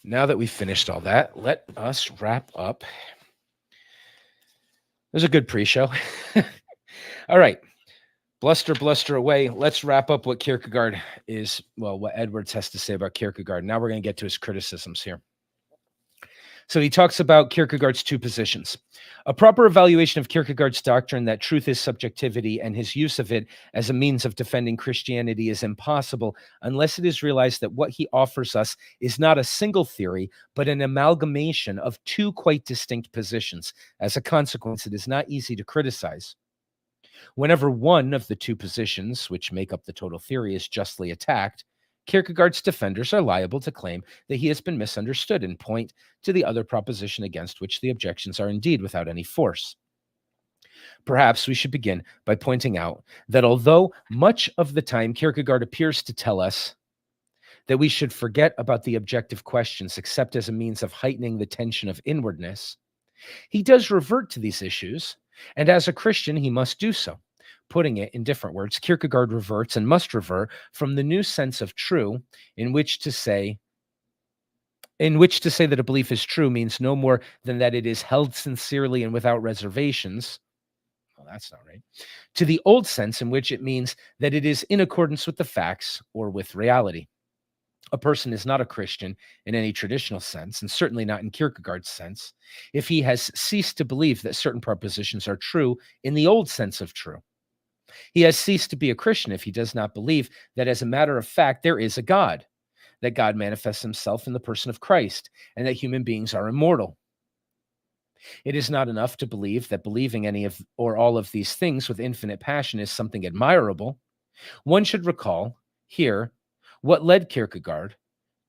now that we've finished all that, let us wrap up. It was a good pre-show. All right. Bluster away. Let's wrap up what Kierkegaard is, well, what Edwards has to say about Kierkegaard. Now we're going to get to his criticisms here. So he talks about Kierkegaard's two positions. A proper evaluation of Kierkegaard's doctrine that truth is subjectivity and his use of it as a means of defending Christianity is impossible unless it is realized that what he offers us is not a single theory, but an amalgamation of two quite distinct positions. As a consequence, it is not easy to criticize. Whenever one of the two positions, which make up the total theory, is justly attacked, Kierkegaard's defenders are liable to claim that he has been misunderstood and point to the other proposition against which the objections are indeed without any force. Perhaps we should begin by pointing out that although much of the time Kierkegaard appears to tell us that we should forget about the objective questions except as a means of heightening the tension of inwardness, he does revert to these issues, and as a Christian, he must do so. Putting it in different words, Kierkegaard reverts and must revert from the new sense of true, in which to say that a belief is true means no more than that it is held sincerely and without reservations. Well, that's not right. To the old sense, in which it means that it is in accordance with the facts or with reality. A person is not a Christian in any traditional sense, and certainly not in Kierkegaard's sense, if he has ceased to believe that certain propositions are true in the old sense of true. He has ceased to be a Christian if he does not believe that, as a matter of fact, there is a God, that God manifests himself in the person of Christ, and that human beings are immortal. It is not enough to believe that believing any of or all of these things with infinite passion is something admirable. One should recall here what led Kierkegaard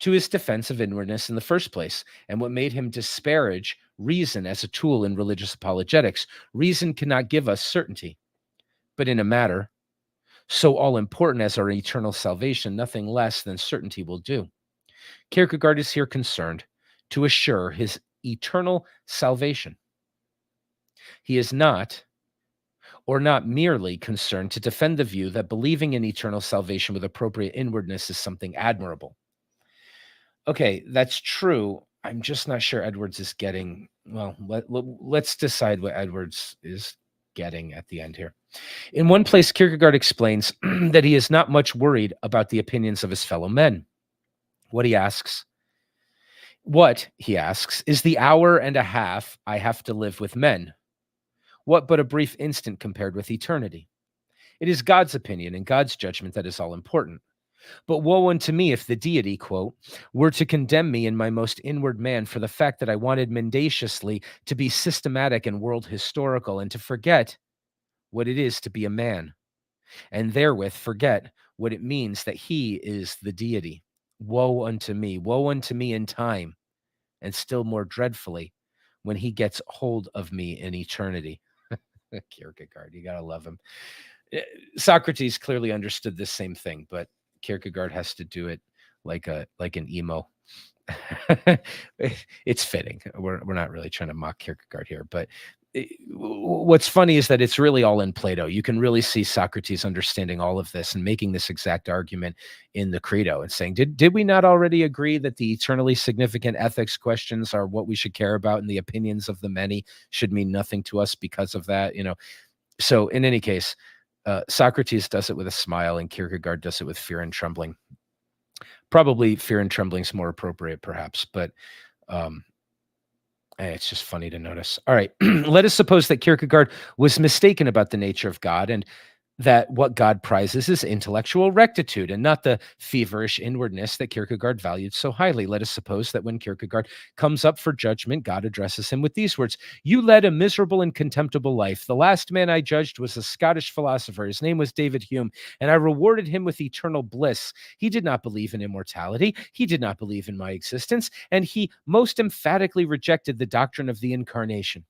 to his defense of inwardness in the first place, and what made him disparage reason as a tool in religious apologetics. Reason cannot give us certainty, but in a matter so all-important as our eternal salvation, nothing less than certainty will do. Kierkegaard is here concerned to assure his eternal salvation. He is not, or not merely concerned to defend the view that believing in eternal salvation with appropriate inwardness is something admirable. Okay, that's true. I'm just not sure Edwards is getting, well, let's decide what Edwards is getting at the end here. In one place, Kierkegaard explains that he is not much worried about the opinions of his fellow men. What he asks, is the hour and a half I have to live with men. What but a brief instant compared with eternity? It is God's opinion and God's judgment that is all important. But woe unto me if the deity, quote, were to condemn me in my most inward man for the fact that I wanted mendaciously to be systematic and world historical and to forget what it is to be a man, and therewith forget what it means that he is the deity. Woe unto me in time, and still more dreadfully when he gets hold of me in eternity. Kierkegaard, you gotta love him. Socrates clearly understood this same thing, but Kierkegaard has to do it like an emo. It's fitting. We're not really trying to mock Kierkegaard here, but what's funny is that it's really all in Plato. You can really see Socrates understanding all of this and making this exact argument in the Credo and saying, did we not already agree that the eternally significant ethics questions are what we should care about, and the opinions of the many should mean nothing to us because of that? So in any case, Socrates does it with a smile, and Kierkegaard does it with fear and trembling. Probably fear and trembling is more appropriate, perhaps, but it's just funny to notice. All right, let us suppose that Kierkegaard was mistaken about the nature of God, and that what God prizes is intellectual rectitude and not the feverish inwardness that Kierkegaard valued so highly. Let us suppose that when Kierkegaard comes up for judgment, God addresses him with these words: "You led a miserable and contemptible life. The last man I judged was a Scottish philosopher. His name was David Hume, and I rewarded him with eternal bliss. He did not believe in immortality. He did not believe in my existence, and he most emphatically rejected the doctrine of the incarnation.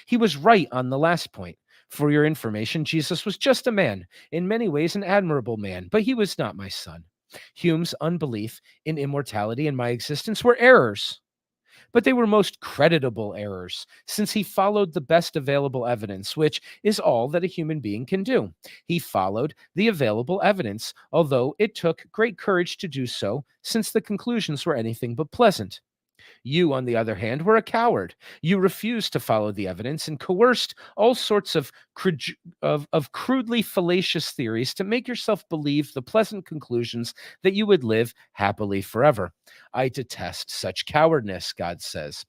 He was right on the last point. For your information, Jesus was just a man, in many ways an admirable man, but he was not my son. Hume's unbelief in immortality and my existence were errors, but they were most creditable errors, since he followed the best available evidence, which is all that a human being can do. He followed the available evidence, although it took great courage to do so, since the conclusions were anything but pleasant. You, on the other hand, were a coward. You refused to follow the evidence and coerced all sorts of, of crudely fallacious theories to make yourself believe the pleasant conclusions that you would live happily forever. I detest such cowardness, God says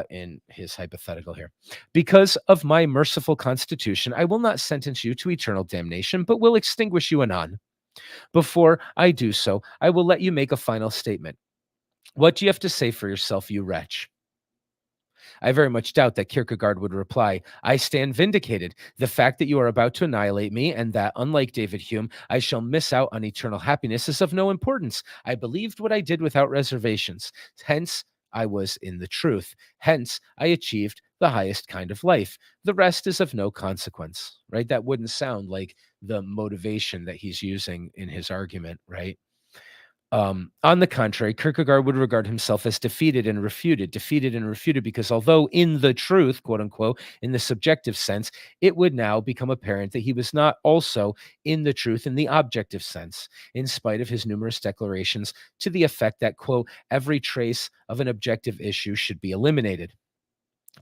in his hypothetical here. Because of my merciful constitution, I will not sentence you to eternal damnation, but will extinguish you anon. Before I do so, I will let you make a final statement. What do you have to say for yourself, you wretch? I very much doubt that Kierkegaard would reply, I stand vindicated. The fact that you are about to annihilate me and that, unlike David Hume, I shall miss out on eternal happiness is of no importance. I believed what I did without reservations. Hence, I was in the truth. Hence, I achieved the highest kind of life. The rest is of no consequence, right? That wouldn't sound like the motivation that he's using in his argument, right? On the contrary, Kierkegaard would regard himself as defeated and refuted, because although in the truth, quote unquote, in the subjective sense, it would now become apparent that he was not also in the truth in the objective sense, in spite of his numerous declarations to the effect that, quote, every trace of an objective issue should be eliminated.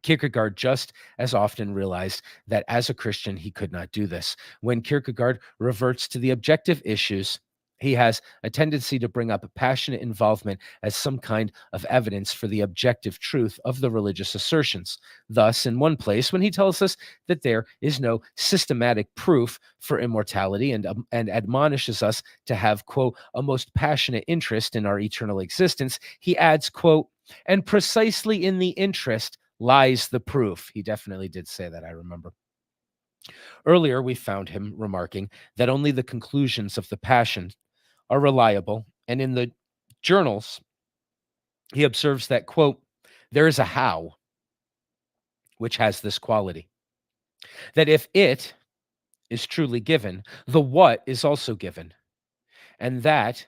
Kierkegaard just as often realized that as a Christian, he could not do this. When Kierkegaard reverts to the objective issues, he has a tendency to bring up a passionate involvement as some kind of evidence for the objective truth of the religious assertions. Thus, in one place, when he tells us that there is no systematic proof for immortality and admonishes us to have, quote, a most passionate interest in our eternal existence, he adds, quote, and precisely in the interest lies the proof. He definitely did say that, I remember. Earlier, we found him remarking that only the conclusions of the Passion are reliable, and in the journals, he observes that, quote, there is a how which has this quality, that if it is truly given, the what is also given, and that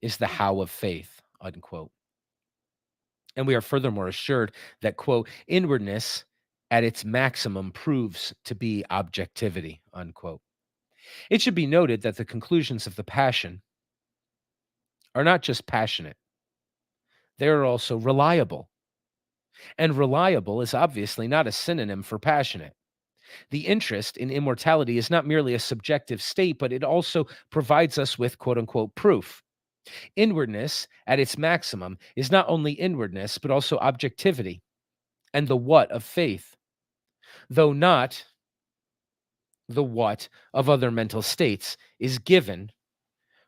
is the how of faith, unquote. And we are furthermore assured that, quote, inwardness at its maximum proves to be objectivity, unquote. It should be noted that the conclusions of the Passion are not just passionate, they are also reliable. And reliable is obviously not a synonym for passionate. The interest in immortality is not merely a subjective state, but it also provides us with, quote unquote, proof. Inwardness at its maximum is not only inwardness, but also objectivity and the what of faith, though not the what of other mental states, is given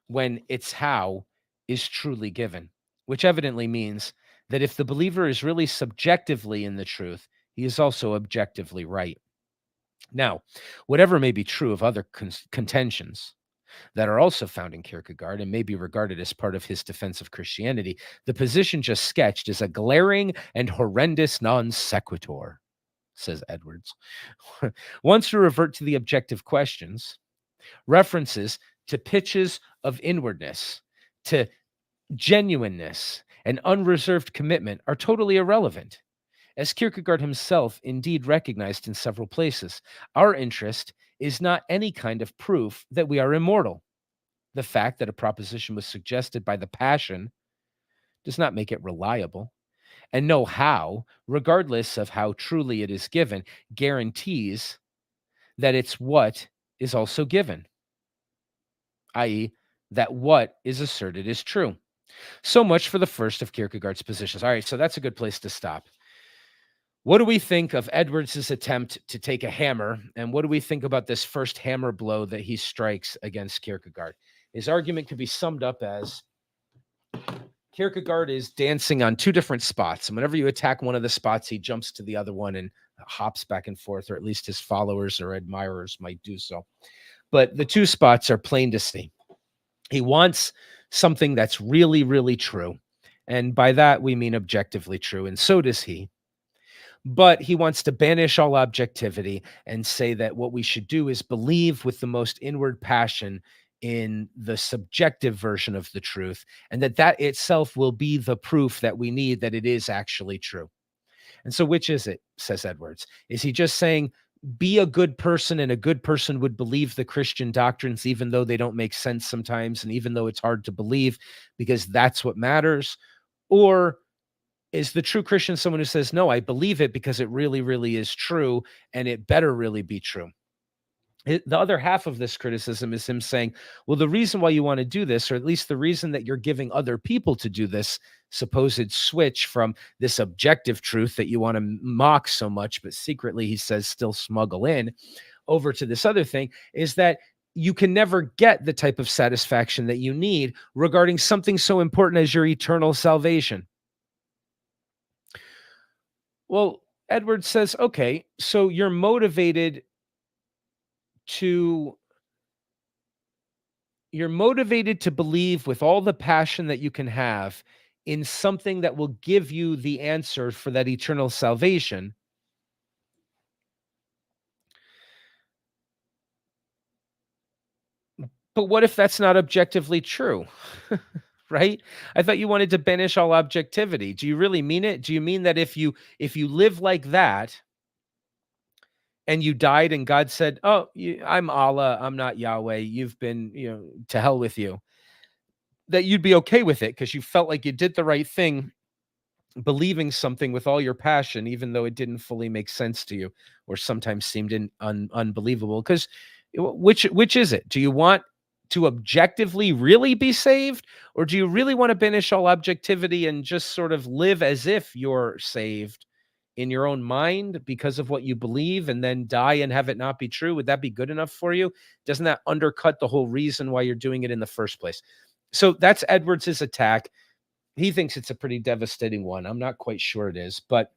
when its how is truly given, which evidently means that if the believer is really subjectively in the truth, he is also objectively right. Now, whatever may be true of other contentions that are also found in Kierkegaard and may be regarded as part of his defense of Christianity, the position just sketched is a glaring and horrendous non sequitur, says Edwards. Once we revert to the objective questions, references to pitches of inwardness, to genuineness, and unreserved commitment are totally irrelevant. As Kierkegaard himself indeed recognized in several places, our interest is not any kind of proof that we are immortal. The fact that a proposition was suggested by the Passion does not make it reliable. And no how, regardless of how truly it is given, guarantees that it's what is also given, i.e., that what is asserted is true. So much for the first of Kierkegaard's positions. All right, so that's a good place to stop. What do we think of Edwards's attempt to take a hammer, and what do we think about this first hammer blow that he strikes against Kierkegaard? His argument could be summed up as Kierkegaard is dancing on two different spots, and whenever you attack one of the spots, he jumps to the other one and hops back and forth, or at least his followers or admirers might do so. But the two spots are plain to see. He wants something that's really, really true, and by that we mean objectively true, and so does he. But he wants to banish all objectivity and say that what we should do is believe with the most inward passion in the subjective version of the truth, and that itself will be the proof that we need that it is actually true. And so which is it, says Edwards? Is he just saying, be a good person and a good person would believe the Christian doctrines, even though they don't make sense sometimes, and even though it's hard to believe, because that's what matters? Or Is the true Christian someone who says, no, I believe it because it really, really is true, and it better really be true? The other half of this criticism is him saying, well, the reason why you want to do this, or at least the reason that you're giving other people to do this supposed switch from this objective truth that you want to mock so much, but secretly, he says, still smuggle in over to this other thing, is that you can never get the type of satisfaction that you need regarding something so important as your eternal salvation. Well, Edwards says, okay, so you're motivated to believe with all the passion that you can have in something that will give you the answer for that eternal salvation. But what if that's not objectively true? Right? I thought you wanted to banish all objectivity. Do you really mean it? Do you mean that if you live like that and you died and God said, "Oh, I'm Allah, I'm not Yahweh. You've been, to hell with you." That you'd be okay with it because you felt like you did the right thing, believing something with all your passion, even though it didn't fully make sense to you or sometimes seemed unbelievable. Because which is it? Do you want to objectively really be saved, or do you really want to banish all objectivity and just sort of live as if you're saved in your own mind because of what you believe, and then die and have it not be true? Would that be good enough for you? Doesn't that undercut the whole reason why you're doing it in the first place? So that's Edwards's attack. He thinks it's a pretty devastating one. I'm not quite sure it is, but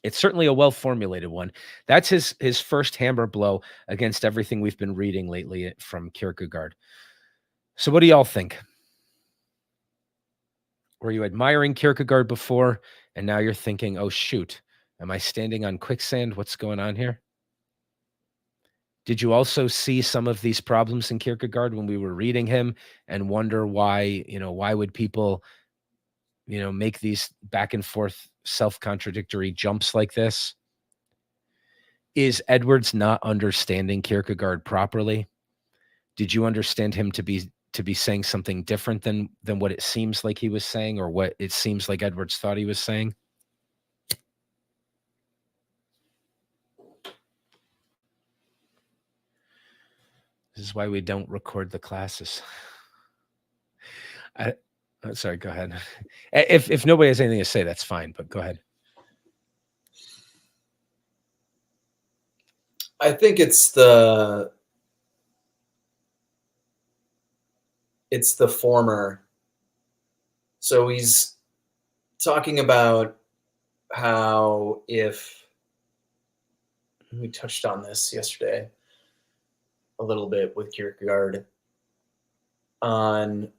it's certainly a well-formulated one. That's his first hammer blow against everything we've been reading lately from Kierkegaard. So what do y'all think? Were you admiring Kierkegaard before, and now you're thinking, oh, shoot, am I standing on quicksand? What's going on here? Did you also see some of these problems in Kierkegaard when we were reading him and wonder why would people, make these back and forth self-contradictory jumps like this? Is Edwards not understanding Kierkegaard properly? Did you understand him to be saying something different than what it seems like he was saying, or what it seems like Edwards thought he was saying? This is why we don't record the classes. Sorry, go ahead. If nobody has anything to say, that's fine, but go ahead. I think it's the former. So he's talking about how, if we touched on this yesterday a little bit with Kierkegaard, on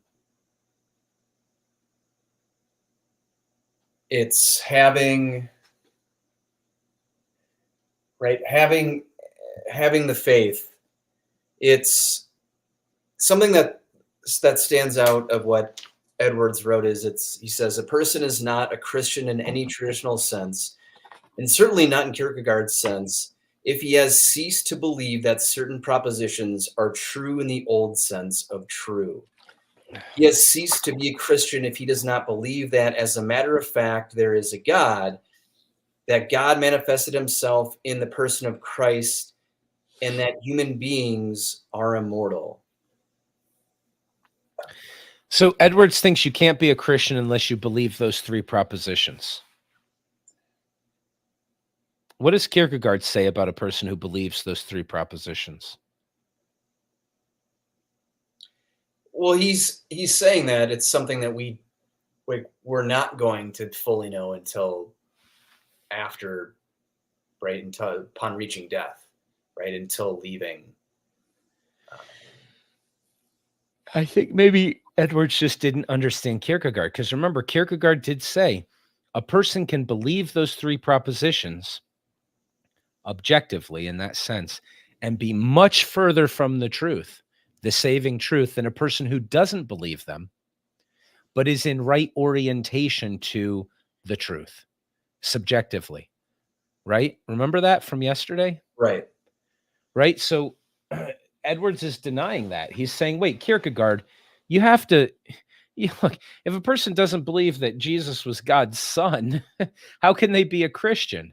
it's having the faith. It's something that stands out of what Edwards wrote is he says, a person is not a Christian in any traditional sense, and certainly not in Kierkegaard's sense, if he has ceased to believe that certain propositions are true in the old sense of true. He has ceased to be a Christian if he does not believe that, as a matter of fact, there is a God, that God manifested himself in the person of Christ, and that human beings are immortal. So Edwards thinks you can't be a Christian unless you believe those three propositions. What does Kierkegaard say about a person who believes those three propositions? Well, he's saying that it's something that we're not going to fully know until after, right, until upon reaching death, right, until leaving. I think maybe Edwards just didn't understand Kierkegaard, because remember, Kierkegaard did say a person can believe those three propositions objectively in that sense and be much further from the truth, the saving truth, than a person who doesn't believe them, but is in right orientation to the truth subjectively. Right? Remember that from yesterday? Right. Right? So Edwards is denying that. He's saying, wait, Kierkegaard, you have to look, if a person doesn't believe that Jesus was God's son, how can they be a Christian?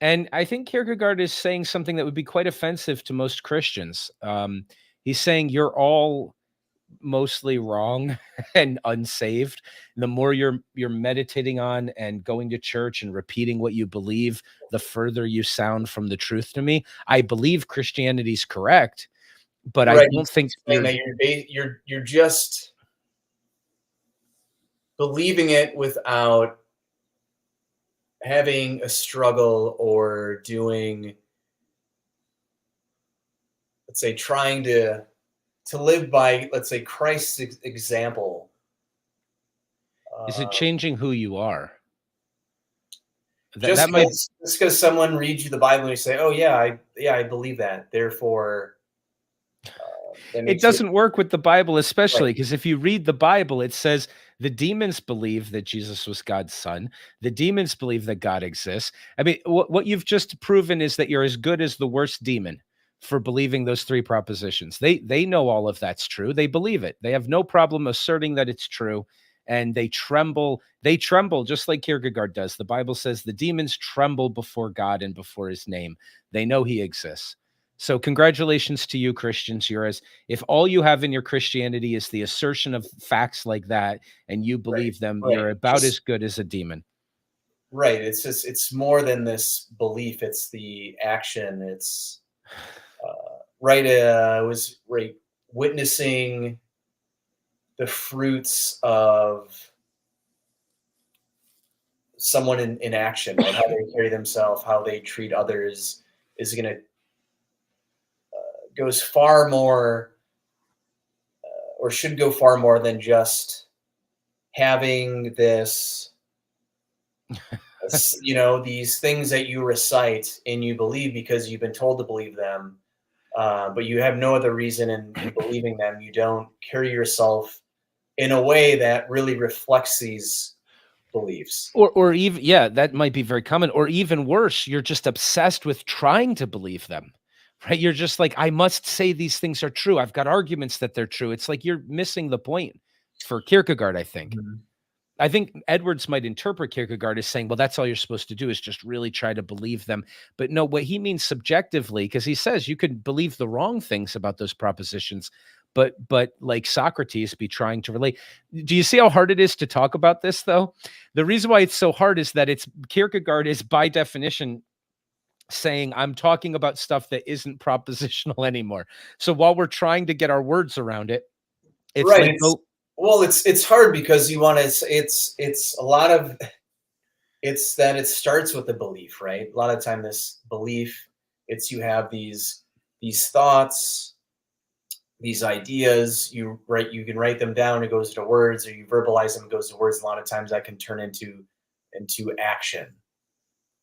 And I think Kierkegaard is saying something that would be quite offensive to most Christians. He's saying you're all mostly wrong and unsaved. The more you're meditating on and going to church and repeating what you believe, the further you sound from the truth to me. I believe Christianity's correct, but I Right. don't He's think saying you're that you're just believing it without having a struggle or doing, let's say, trying to live by, let's say, Christ's example. is it changing who you are? Just That might because someone reads you the Bible and you say, "Oh yeah, I believe that," therefore that it makes you doesn't work with the Bible, right. especially because if you read the Bible, it says the demons believe that Jesus was God's son. The demons believe that God exists. I mean, what you've just proven is that you're as good as the worst demon for believing those three propositions. They know all of that's true. They believe it. They have no problem asserting that it's true. And they tremble. They tremble just like Kierkegaard does. The Bible says the demons tremble before God and before his name. They know he exists. So congratulations to you, Christians. You're as if all you have in your Christianity is the assertion of facts like that, and you Right, believe them, right. you're about as Just good as a demon. right. It's more than this belief. It's the action. It's right. I was right witnessing the fruits of someone in action, right? How they carry themselves, how they treat others is going to goes far more or should go far more than just having this, these things that you recite and you believe because you've been told to believe them, but you have no other reason in believing them. You don't carry yourself in a way that really reflects these beliefs. Or even, yeah, that might be very common. Or even worse, you're just obsessed with trying to believe them, right? You're just like, I must say these things are true. I've got arguments that they're true. It's like you're missing the point for Kierkegaard, I think. Mhm. I think Edwards might interpret Kierkegaard as saying, well, that's all you're supposed to do is just really try to believe them. But no, what he means subjectively, because he says you could believe the wrong things about those propositions, but like Socrates, be trying to relate. Do you see how hard it is to talk about this, though? The reason why it's so hard is that it's Kierkegaard is by definition saying I'm talking about stuff that isn't propositional anymore. So while we're trying to get our words around it, it's Right. like, oh, Well, it's hard because you want to. It's a lot of it's that it starts with a belief, right? A lot of time, this belief, it's you have these thoughts, these ideas. You can write them down. It goes to words, or you verbalize them. It goes to words. A lot of times, that can turn into action.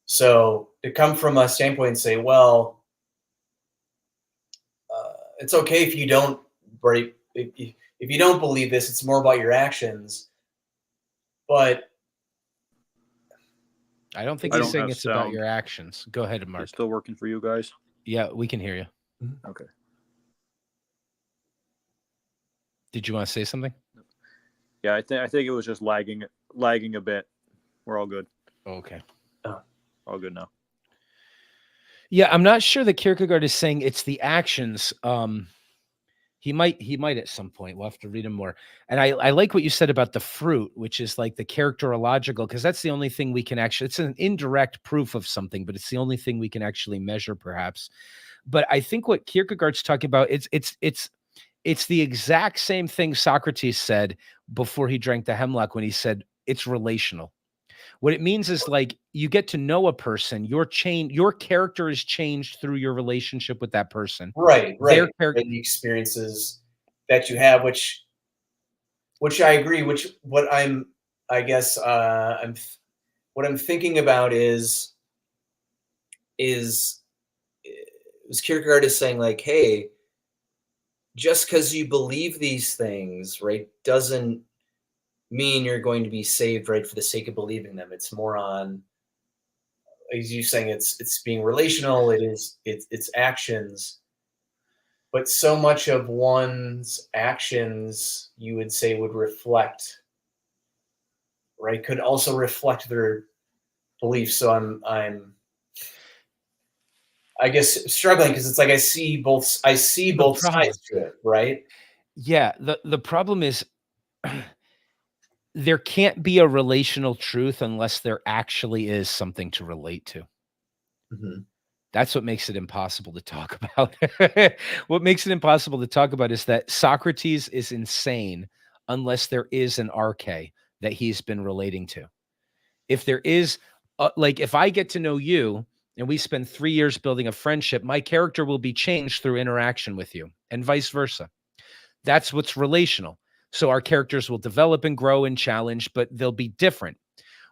So to come from a standpoint and say, well, it's okay if you don't right if you don't believe this, it's more about your actions. But I don't think I he's don't saying have it's about sound. your actions. Go ahead, Is it Mark. still working for you guys? Yeah, we can hear you. Okay. Did you want to say something? Yeah, I think it was just lagging a bit. We're all good. Okay. All good now. Yeah, I'm not sure that Kierkegaard is saying it's the actions. He might at some point. We'll have to read him more. And I like what you said about the fruit, which is like the characterological, because that's the only thing we can actually, it's an indirect proof of something, but it's the only thing we can actually measure, perhaps. But I think what Kierkegaard's talking about, it's the exact same thing Socrates said before he drank the hemlock when he said it's relational. What it means is like you get to know a person, your character is changed through your relationship with that person. right, Their right, character. right. The experiences that you have, which I agree. Which what I'm, I guess, what I'm thinking about is Kierkegaard is saying like, hey, just because you believe these things, right, doesn't mean you're going to be saved, right, for the sake of believing them. It's more on, as you saying, it's being relational. It's actions, but so much of one's actions, you would say, would reflect, right? Could also reflect their beliefs. So I guess struggling because it's like I see both problem. sides to it, right? Yeah, the problem is there can't be a relational truth unless there actually is something to relate to. Mhm. That's what makes it impossible to talk about. What makes it impossible to talk about is that Socrates is insane unless there is an arche that he's been relating to. If there is, like, if I get to know you and we spend 3 years building a friendship, my character will be changed through interaction with you, and vice versa. That's what's relational. So our characters will develop and grow and challenge, but they'll be different.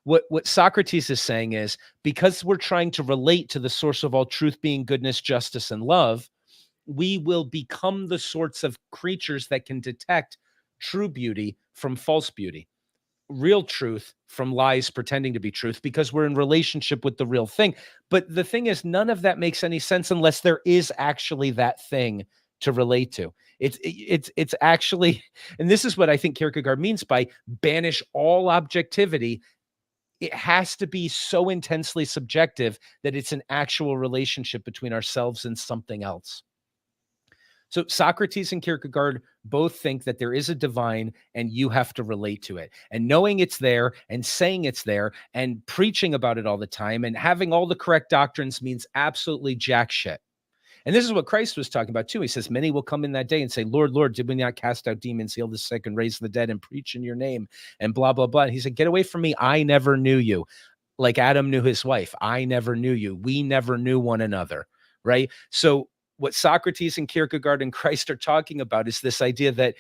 What Socrates is saying is, because we're trying to relate to the source of all truth being goodness, justice, and love, we will become the sorts of creatures that can detect true beauty from false beauty, real truth from lies pretending to be truth, because we're in relationship with the real thing. But the thing is, none of that makes any sense unless there is actually that thing to relate to. It's actually, and this is what I think Kierkegaard means by banish all objectivity. It has to be so intensely subjective that it's an actual relationship between ourselves and something else. So Socrates and Kierkegaard both think that there is a divine and you have to relate to it. And knowing it's there and saying it's there and preaching about it all the time and having all the correct doctrines means absolutely jack shit. And this is what Christ was talking about too. He says, many will come in that day and say, Lord, Lord, did we not cast out demons, heal the sick, and raise the dead and preach in your name? And blah, blah, blah. And he said, get away from me. I never knew you. Like Adam knew his wife. I never knew you. We never knew one another. Right. So what Socrates and Kierkegaard and Christ are talking about is this idea that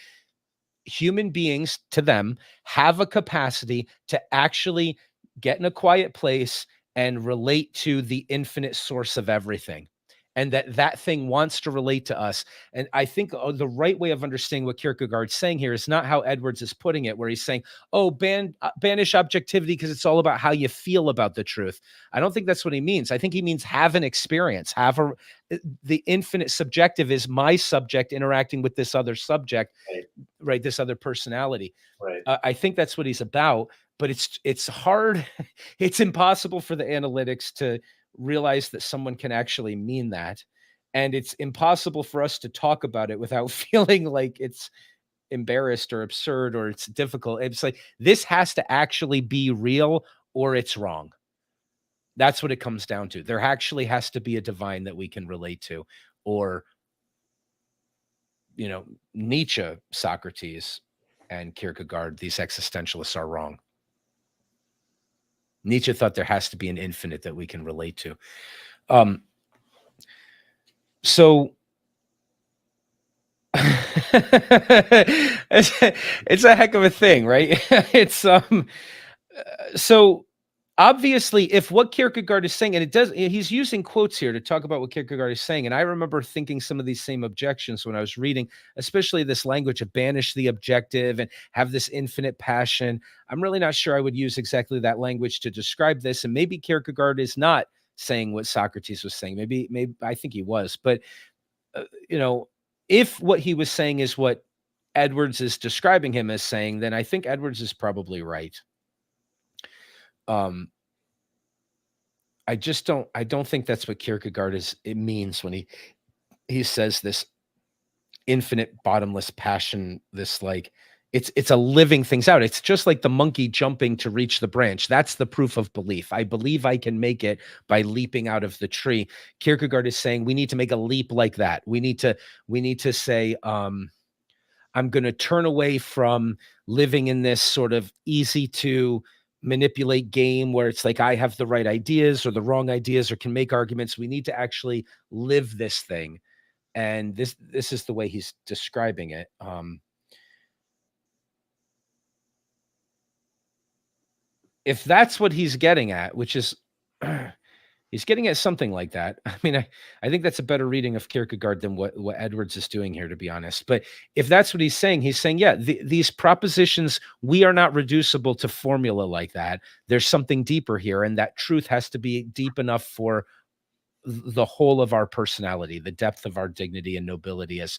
human beings, to them, have a capacity to actually get in a quiet place and relate to the infinite source of everything, and that thing wants to relate to us. And I think the right way of understanding what Kierkegaard's saying here is not how Edwards is putting it, where he's saying, oh, banish objectivity because it's all about how you feel about the truth. I don't think that's what he means. I think he means have an experience, the infinite subjective is my subject interacting with this other subject, right? This other personality. Right. I think that's what he's about, but it's hard. It's impossible for the analytics to realize that someone can actually mean that. And it's impossible for us to talk about it without feeling like it's embarrassed or absurd or it's difficult. It's like, this has to actually be real or it's wrong. That's what it comes down to. There actually has to be a divine that we can relate to, or, Nietzsche, Socrates, and Kierkegaard, these existentialists are wrong. Nietzsche thought there has to be an infinite that we can relate to. So it's a heck of a thing, right? It's so obviously, if what Kierkegaard is saying, and he's using quotes here to talk about what Kierkegaard is saying. And I remember thinking some of these same objections when I was reading, especially this language of banish the objective and have this infinite passion. I'm really not sure I would use exactly that language to describe this. And maybe Kierkegaard is not saying what Socrates was saying. Maybe I think he was, but if what he was saying is what Edwards is describing him as saying, then I think Edwards is probably right. I don't think that's what Kierkegaard it means when he says this infinite bottomless passion, this like it's a living things out. It's just like the monkey jumping to reach the branch. That's the proof of belief. I believe I can make it by leaping out of the tree. Kierkegaard is saying we need to make a leap like that. We need to say, I'm going to turn away from living in this sort of easy to manipulate game where it's like I have the right ideas or the wrong ideas or can make arguments. We need to actually live this thing. And this is the way he's describing it. If that's what he's getting at, which is he's getting at something like that. I mean, I think that's a better reading of Kierkegaard than what Edwards is doing here, to be honest. But if that's what he's saying, yeah, these propositions, we are not reducible to formula like that. There's something deeper here, and that truth has to be deep enough for the whole of our personality, the depth of our dignity and nobility as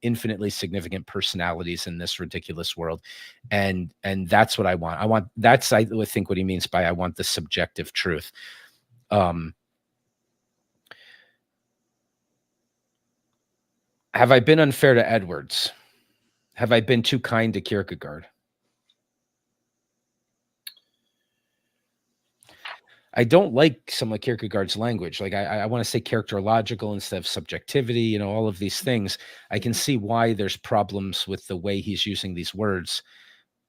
infinitely significant personalities in this ridiculous world. And that's what I want. That's, I would think, what he means by I want the subjective truth. Have I been unfair to Edwards? Have I been too kind to Kierkegaard? I don't like some of Kierkegaard's language. Like I want to say characterological instead of subjectivity, all of these things. I can see why there's problems with the way he's using these words.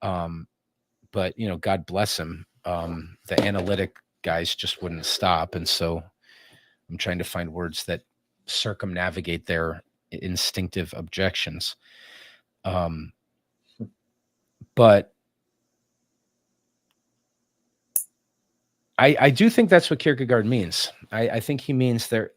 But God bless him. The analytic guys just wouldn't stop. And so I'm trying to find words that circumnavigate their instinctive objections. But I do think that's what Kierkegaard means. I think he means they're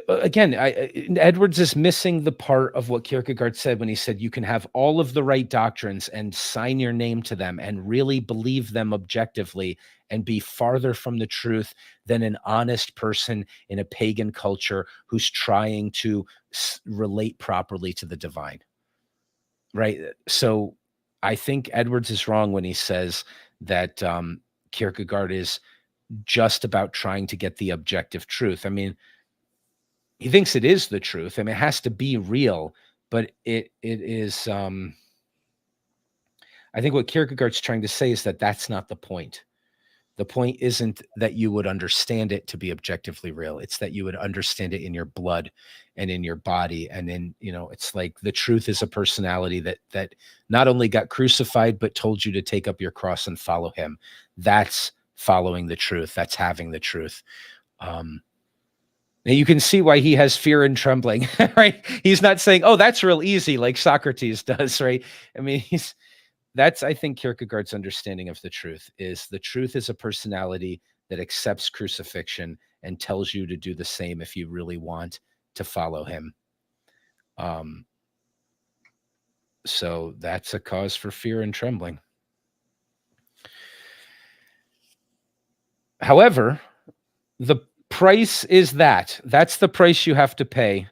again, Edwards is missing the part of what Kierkegaard said when he said you can have all of the right doctrines and sign your name to them and really believe them objectively and be farther from the truth than an honest person in a pagan culture who's trying to relate properly to the divine. Right? So I think Edwards is wrong when he says that Kierkegaard is just about trying to get the objective truth. I mean, he thinks it is the truth. I mean, it has to be real, but it is. I think what Kierkegaard's trying to say is that that's not the point. The point isn't that you would understand it to be objectively real. It's that you would understand it in your blood and in your body. And in, it's like the truth is a personality that not only got crucified, but told you to take up your cross and follow him. That's following the truth. That's having the truth. Now you can see why he has fear and trembling, right? He's not saying, oh, that's real easy like Socrates does, right? I mean, that's, I think, Kierkegaard's understanding of the truth is a personality that accepts crucifixion and tells you to do the same if you really want to follow him. So that's a cause for fear and trembling. However, the price is that's the price you have to pay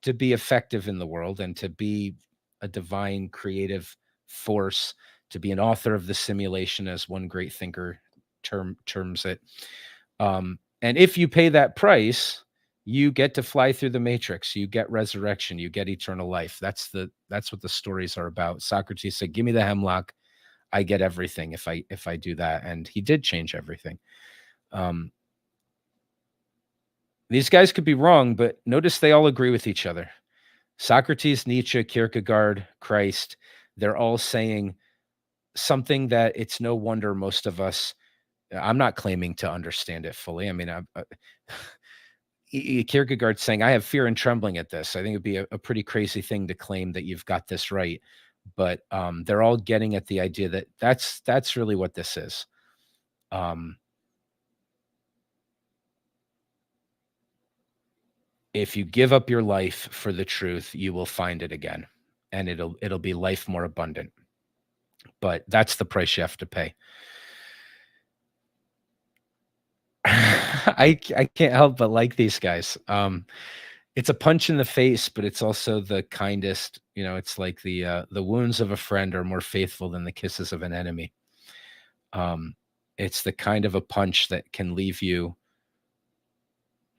to be effective in the world and to be a divine creative force, to be an author of the simulation, as one great thinker terms it. And if you pay that price, you get to fly through the matrix, you get resurrection, you get eternal life. That's what the stories are about. Socrates said, give me the hemlock, I get everything if I do that. And he did change everything. These guys could be wrong, but notice they all agree with each other. Socrates, Nietzsche, Kierkegaard, Christ, they're all saying something that it's no wonder most of us, I'm not claiming to understand it fully. I mean, Kierkegaard's saying, I have fear and trembling at this. I think it'd be a pretty crazy thing to claim that you've got this right. But they're all getting at the idea that that's really what this is. If you give up your life for the truth, you will find it again, and it'll be life more abundant. But that's the price you have to pay. I can't help but like these guys. It's a punch in the face, but it's also the kindest. It's like the wounds of a friend are more faithful than the kisses of an enemy. It's the kind of a punch that can leave you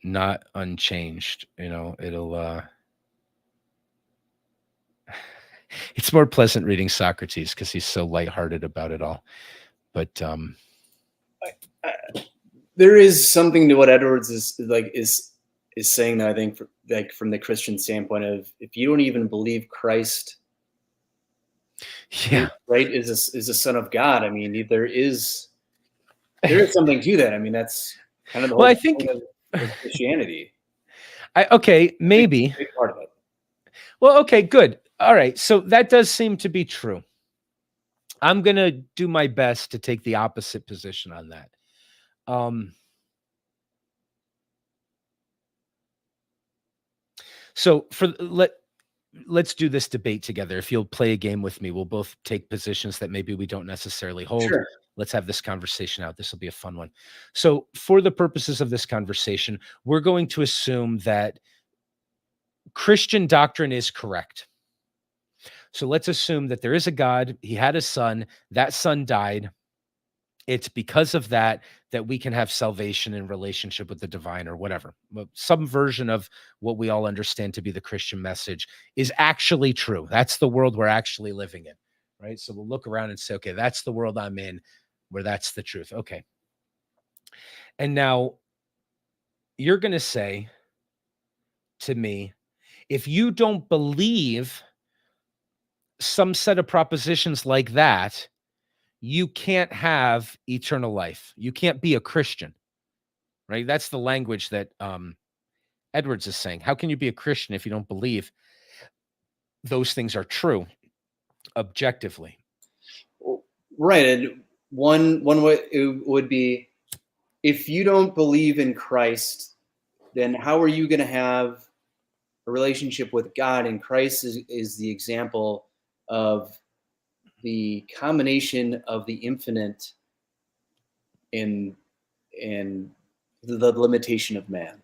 not unchanged. It'll it's more pleasant reading Socrates because he's so lighthearted about it all. But there is something to what Edwards is saying that I think, from the Christian standpoint of, if you don't even believe Christ, right, is a son of God. I mean, there is something to that. I mean, that's kind of the whole I think point of Christianity. Maybe big part of it. Well, okay, good. All right. So that does seem to be true. I'm going to do my best to take the opposite position on that. So let's do this debate together. If you'll play a game with me, we'll both take positions that maybe we don't necessarily hold. Sure. Let's have this conversation out. This will be a fun one. So for the purposes of this conversation, we're going to assume that Christian doctrine is correct. So let's assume that there is a God. He had a son. That son died. It's because of that we can have salvation in relationship with the divine or whatever. Some version of what we all understand to be the Christian message is actually true. That's the world we're actually living in, right? So we'll look around and say, okay, that's the world I'm in where that's the truth. Okay. And now you're going to say to me, if you don't believe some set of propositions like that, you can't have eternal life. You can't be a Christian, right? That's the language that Edwards is saying. How can you be a Christian if you don't believe those things are true objectively? Right. And one way it would be, if you don't believe in Christ, then how are you going to have a relationship with God? And Christ is the example of the combination of the infinite and the limitation of man.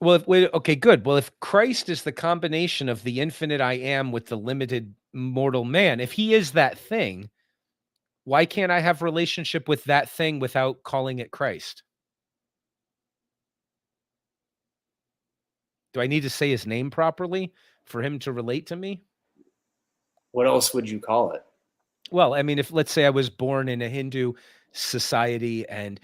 Well, okay, good. Well, if Christ is the combination of the infinite I am with the limited mortal man, if he is that thing, why can't I have relationship with that thing without calling it Christ? Do I need to say his name properly for him to relate to me? What else would you call it? Well, I mean, if let's say I was born in a Hindu society and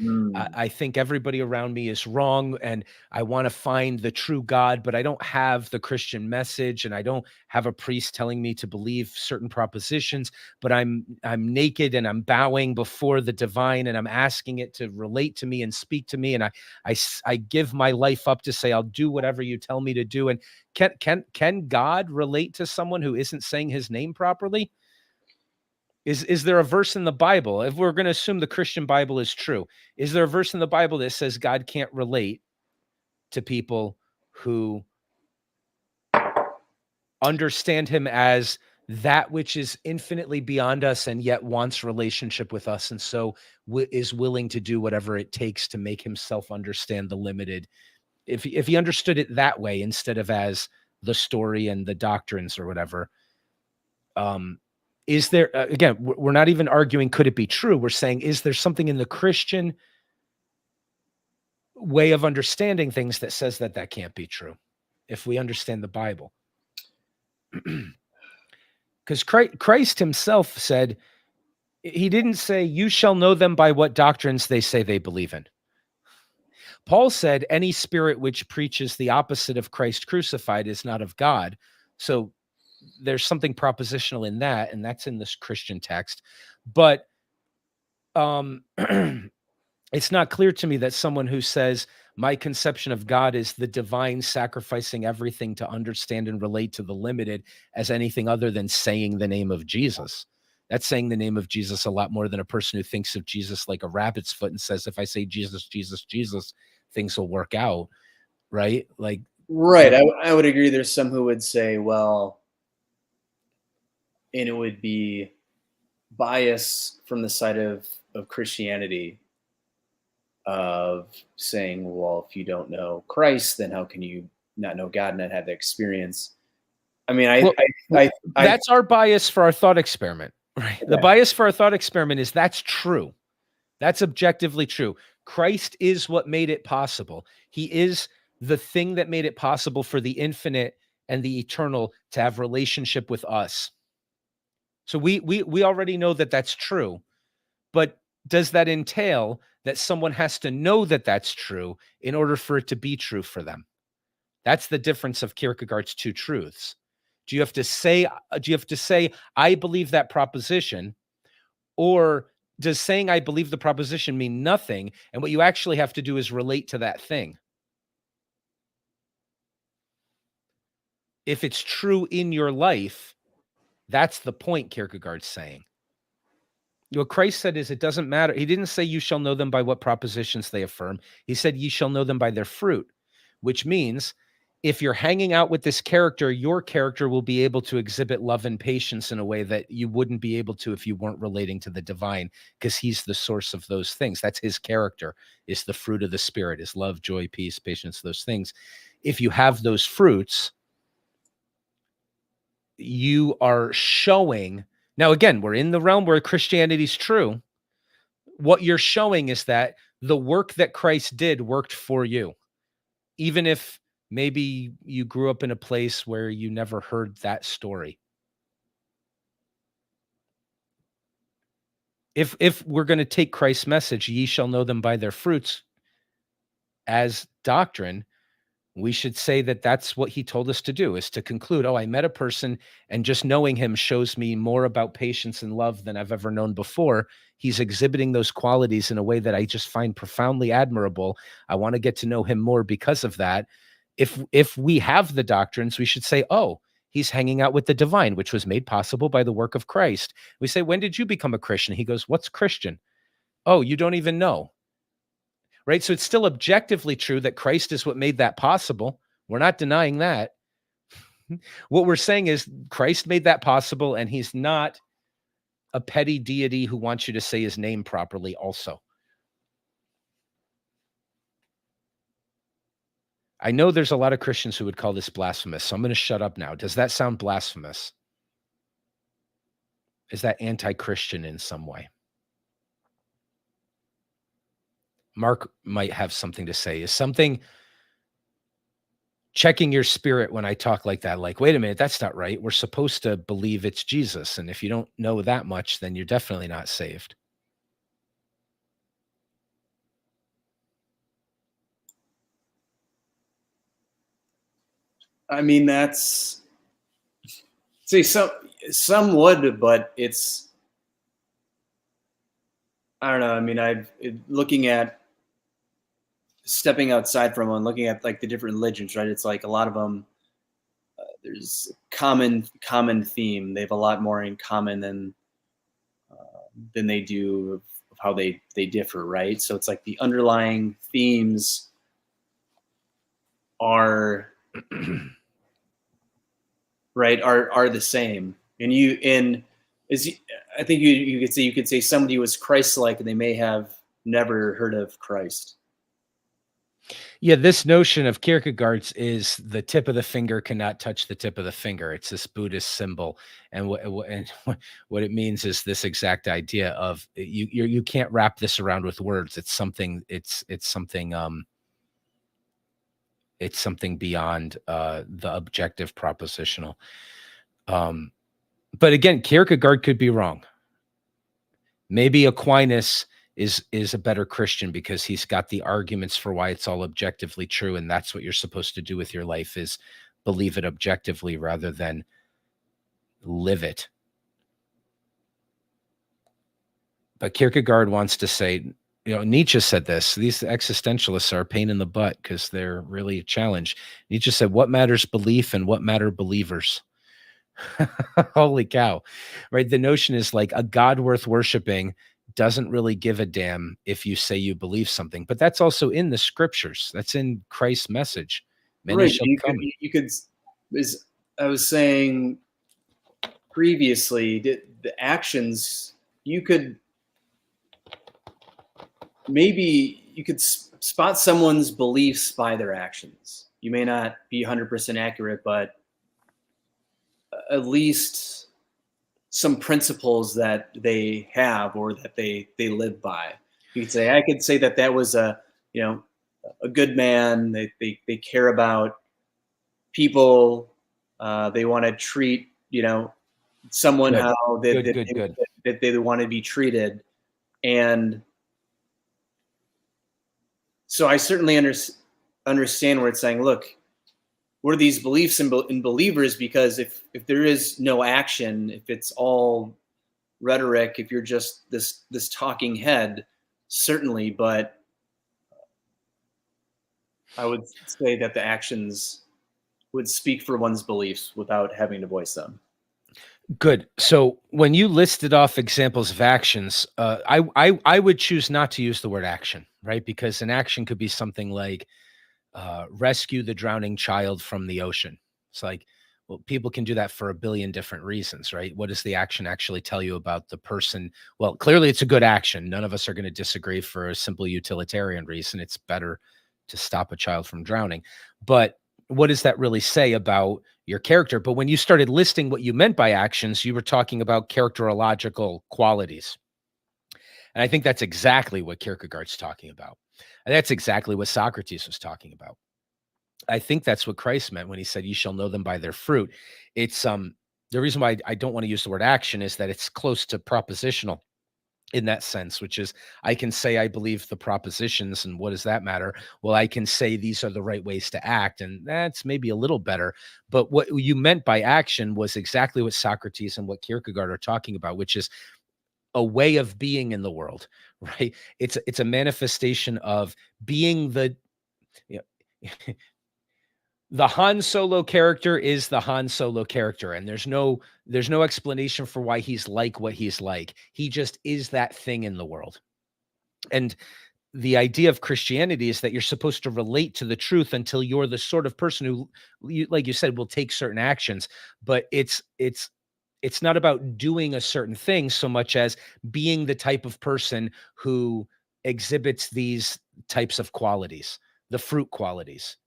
I think everybody around me is wrong and I want to find the true God, but I don't have the Christian message and I don't have a priest telling me to believe certain propositions, but I'm naked and I'm bowing before the divine and I'm asking it to relate to me and speak to me. And I give my life up to say, I'll do whatever you tell me to do. And can God relate to someone who isn't saying his name properly? Is there a verse in the Bible, if we're going to assume the Christian Bible is true, is there a verse in the Bible that says God can't relate to people who understand him as that which is infinitely beyond us and yet wants relationship with us and so is willing to do whatever it takes to make himself understand the limited? If he understood it that way instead of as the story and the doctrines or whatever, is there, again, we're not even arguing, could it be true? We're saying, is there something in the Christian way of understanding things that says that that can't be true if we understand the Bible? Because Christ himself said, he didn't say, you shall know them by what doctrines they say they believe in. Paul said, any spirit which preaches the opposite of Christ crucified is not of God. So there's something propositional in that, and that's in this Christian text. But it's not clear to me that someone who says, my conception of God is the divine sacrificing everything to understand and relate to the limited as anything other than saying the name of Jesus. That's saying the name of Jesus a lot more than a person who thinks of Jesus like a rabbit's foot and says, if I say Jesus, Jesus, Jesus, things will work out, right? Like, right. I would agree. There's some who would say, well, and it would be bias from the side of Christianity of saying, well, if you don't know Christ, then how can you not know God and not have the experience? I mean, that's our bias for our thought experiment, right? Okay. The bias for our thought experiment is that's true. That's objectively true. Christ is what made it possible. He is the thing that made it possible for the infinite and the eternal to have relationship with us. So we already know that that's true, but does that entail that someone has to know that that's true in order for it to be true for them? That's the difference of Kierkegaard's two truths. Do you have to say, I believe that proposition, or does saying I believe the proposition mean nothing? And what you actually have to do is relate to that thing. If it's true in your life, that's the point Kierkegaard's saying. What Christ said is it doesn't matter. He didn't say you shall know them by what propositions they affirm. He said you shall know them by their fruit, which means if you're hanging out with this character, your character will be able to exhibit love and patience in a way that you wouldn't be able to if you weren't relating to the divine, because he's the source of those things. That's his character, is the fruit of the Spirit, is love, joy, peace, patience, those things. If you have those fruits, you are showing. Now, again, we're in the realm where Christianity's true. What you're showing is that the work that Christ did worked for you, even if maybe you grew up in a place where you never heard that story. If we're going to take Christ's message, ye shall know them by their fruits, as doctrine, we should say that that's what he told us to do, is to conclude, oh, I met a person and just knowing him shows me more about patience and love than I've ever known before. He's exhibiting those qualities in a way that I just find profoundly admirable. I want to get to know him more because of that. If we have the doctrines, we should say, oh, he's hanging out with the divine, which was made possible by the work of Christ. We say, when did you become a Christian? He goes, what's Christian? Oh, you don't even know. Right? So it's still objectively true that Christ is what made that possible. We're not denying that. What we're saying is Christ made that possible, and he's not a petty deity who wants you to say his name properly also. I know there's a lot of Christians who would call this blasphemous, so I'm going to shut up now. Does that sound blasphemous? Is that anti-Christian in some way? Mark might have something to say. Is something checking your spirit when I talk like that? Like, wait a minute, that's not right. We're supposed to believe it's Jesus. And if you don't know that much, then you're definitely not saved. I mean, that's, see, some would, but it's, I don't know. I mean, looking at, stepping outside from them, looking at like the different religions, right? It's like a lot of them, there's common theme. They have a lot more in common than they do of how they differ, right? So it's like the underlying themes are right, are the same. And I think you could say somebody was Christ-like and they may have never heard of Christ. Yeah, this notion of Kierkegaard's is the tip of the finger cannot touch the tip of the finger. It's this Buddhist symbol, and what it means is this exact idea of you can't wrap this around with words. It's something. It's something. It's something beyond the objective propositional. But again, Kierkegaard could be wrong. Maybe Aquinas is a better Christian because he's got the arguments for why it's all objectively true, and that's what you're supposed to do with your life, is believe it objectively rather than live it. But Kierkegaard wants to say, Nietzsche said this, these existentialists are a pain in the butt because they're really a challenge. Nietzsche said, what matters belief and what matter believers? Holy cow, right? The notion is like a God worth worshiping doesn't really give a damn if you say you believe something, but that's also in the scriptures. That's in Christ's message. Many right. shall come. You could, as I was saying previously, the actions, you could spot someone's beliefs by their actions. You may not be 100% accurate, but at least some principles that they have or that they live by. You could say, I could say that was a good man. They care about people. They want to treat, someone Good. how Good. that they want to be treated. And so I certainly understand where it's saying, look, what are these beliefs in believers? Because if there is no action, if it's all rhetoric, if you're just this talking head, certainly, but I would say that the actions would speak for one's beliefs without having to voice them. Good. So when you listed off examples of actions, I would choose not to use the word action, right? Because an action could be something like rescue the drowning child from the ocean. It's like, well, people can do that for a billion different reasons, right? What does the action actually tell you about the person? Well, clearly it's a good action. None of us are going to disagree for a simple utilitarian reason. It's better to stop a child from drowning. But what does that really say about your character? But when you started listing what you meant by actions, you were talking about characterological qualities. And I think that's exactly what Kierkegaard's talking about. And that's exactly what Socrates was talking about. I think that's what Christ meant when he said, "You shall know them by their fruit." It's the reason why I don't want to use the word action is that it's close to propositional in that sense, which is I can say I believe the propositions, and what does that matter? Well, I can say these are the right ways to act, and that's maybe a little better. But what you meant by action was exactly what Socrates and what Kierkegaard are talking about, which is a way of being in the world, right? It's a manifestation of being the you know, the Han Solo character is the Han Solo character, and there's no explanation for why he's like what he's like. He just is that thing in the world. And the idea of Christianity is that you're supposed to relate to the truth until you're the sort of person who, like you said, will take certain actions. But it's not about doing a certain thing so much as being the type of person who exhibits these types of qualities, the fruit qualities,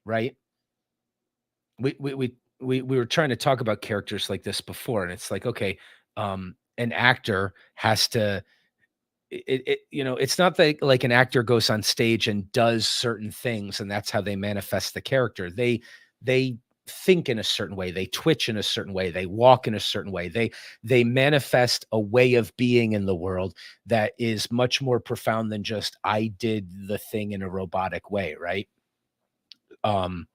right? We were trying to talk about characters like this before, and it's like, okay, an actor has to it's not like an actor goes on stage and does certain things and that's how they manifest the character. They think in a certain way, they twitch in a certain way, they walk in a certain way, they manifest a way of being in the world that is much more profound than just I did the thing in a robotic way, right? um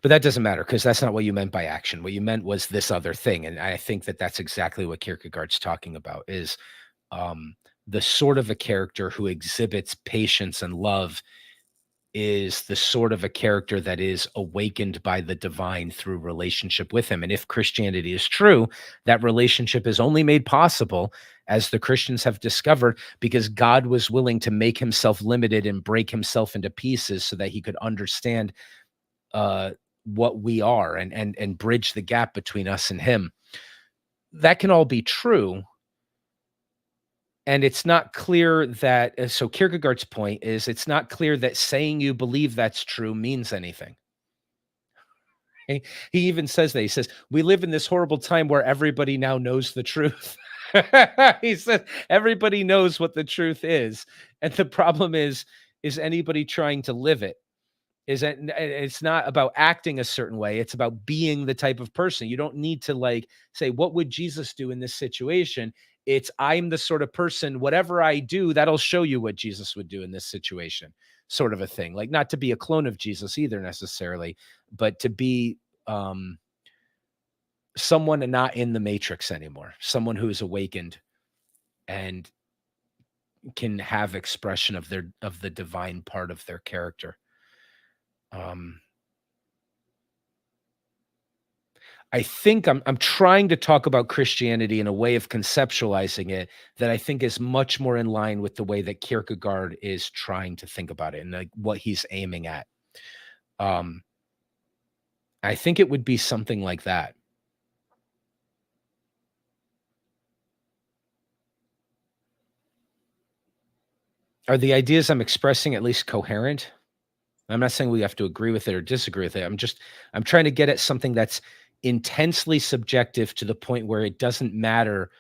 But that doesn't matter because that's not what you meant by action. What you meant was this other thing, and I think that that's exactly what Kierkegaard's talking about is, um, the sort of a character who exhibits patience and love is the sort of a character that is awakened by the divine through relationship with him. And if Christianity is true, that relationship is only made possible, as the Christians have discovered, because God was willing to make himself limited and break himself into pieces so that he could understand uh, what we are and bridge the gap between us and him. That can all be true. And it's not clear that, so Kierkegaard's point is it's not clear that saying you believe that's true means anything. He even says that. He says, we live in this horrible time where everybody now knows the truth. He says, everybody knows what the truth is. And the problem is anybody trying to live it? Is that it's not about acting a certain way. It's about being the type of person. You don't need to like say, what would Jesus do in this situation? It's I'm the sort of person, whatever I do, that'll show you what Jesus would do in this situation, sort of a thing. Like not to be a clone of Jesus either necessarily, but to be someone and not in the matrix anymore, someone who is awakened and can have expression of the divine part of their character. Um, I think I'm trying to talk about Christianity in a way of conceptualizing it that I think is much more in line with the way that Kierkegaard is trying to think about it and like what he's aiming at. Um, I think it would be something like that. Are the ideas I'm expressing at least coherent? I'm not saying we have to agree with it or disagree with it. I'm trying to get at something that's intensely subjective to the point where it doesn't matter.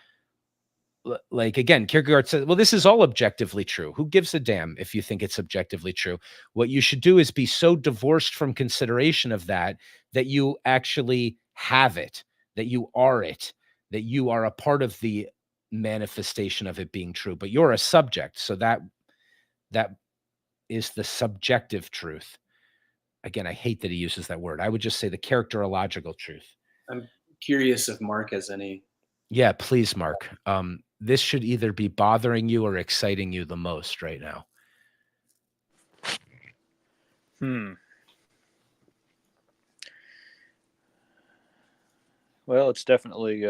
Like again, Kierkegaard says, well, this is all objectively true. Who gives a damn if you think it's objectively true? What you should do is be so divorced from consideration of that that you actually have it, that you are it, that you are a part of the manifestation of it being true, but you're a subject. So that is the subjective truth. Again, I hate that he uses that word. I would just say the characterological truth. I'm curious if Mark has any. Yeah, please, Mark. This should either be bothering you or exciting you the most right now. Well, it's definitely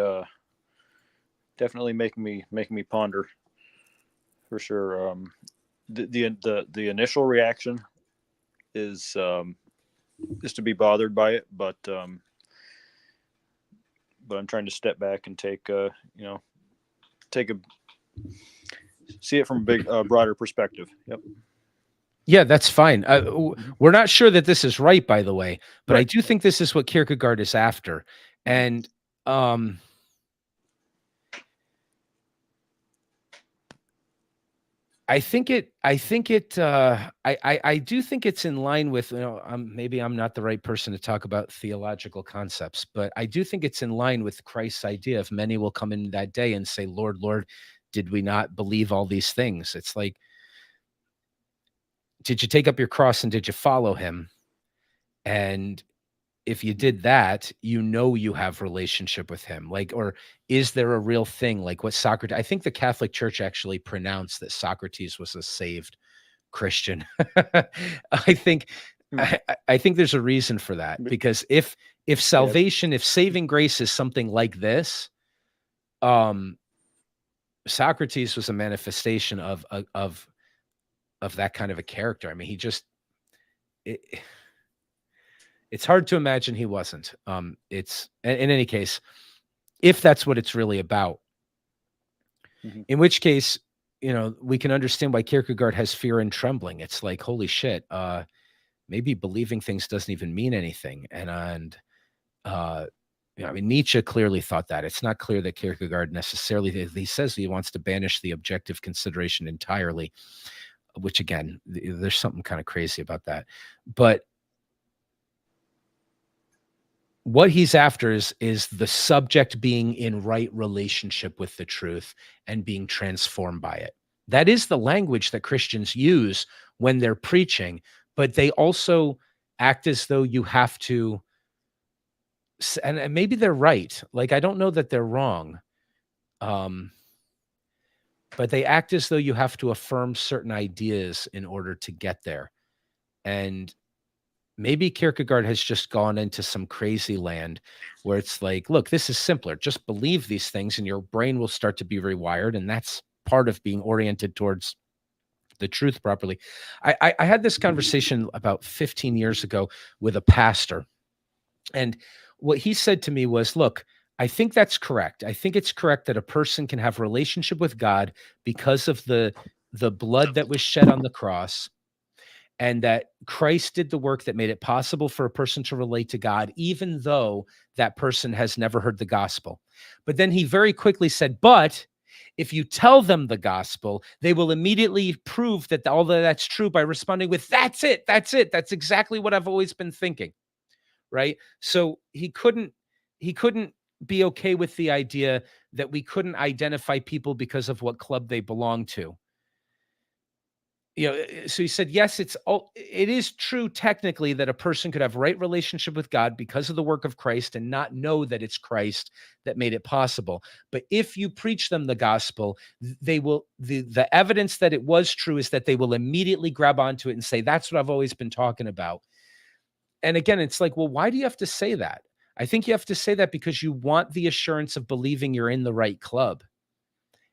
making me ponder for sure. the initial reaction is to be bothered by it, but I'm trying to step back and take a see it from a big broader perspective. Yep. Yeah, that's fine. We're not sure that this is right, by the way, but I Right. do think this is what Kierkegaard is after. And I do think it's in line with, maybe I'm not the right person to talk about theological concepts, but I do think it's in line with Christ's idea of many will come in that day and say, Lord, Lord, did we not believe all these things? It's like, did you take up your cross and did you follow him? And if you did that, you have relationship with him. Like, or is there a real thing like what Socrates? I think the Catholic Church actually pronounced that Socrates was a saved Christian. I think I think there's a reason for that, because if salvation, if saving grace is something like this, Socrates was a manifestation of that kind of a character. I mean, it's hard to imagine he wasn't. It's in any case, if that's what it's really about, in which case, we can understand why Kierkegaard has fear and trembling. It's like, holy shit, maybe believing things doesn't even mean anything. And Nietzsche clearly thought that. It's not clear that Kierkegaard necessarily, he says he wants to banish the objective consideration entirely, which again, there's something kind of crazy about that. But what he's after is the subject being in right relationship with the truth and being transformed by it. That is the language that Christians use when they're preaching, but they also act as though you have to, and maybe they're right. Like, I don't know that they're wrong. But they act as though you have to affirm certain ideas in order to get there. And maybe Kierkegaard has just gone into some crazy land where it's like, look, this is simpler. Just believe these things and your brain will start to be rewired. And that's part of being oriented towards the truth properly. I had this conversation about 15 years ago with a pastor. And what he said to me was, look, I think that's correct. I think it's correct that a person can have a relationship with God because of the blood that was shed on the cross, and that Christ did the work that made it possible for a person to relate to God, even though that person has never heard the gospel. But then he very quickly said, but if you tell them the gospel, they will immediately prove that all of that's true by responding with, that's it. That's it. That's exactly what I've always been thinking. Right. So he couldn't be okay with the idea that we couldn't identify people because of what club they belong to. So he said, yes, it is true technically that a person could have right relationship with God because of the work of Christ and not know that it's Christ that made it possible. But if you preach them the gospel, they will, the evidence that it was true is that they will immediately grab onto it and say, that's what I've always been talking about. And again, it's like, well, why do you have to say that? I think you have to say that because you want the assurance of believing you're in the right club.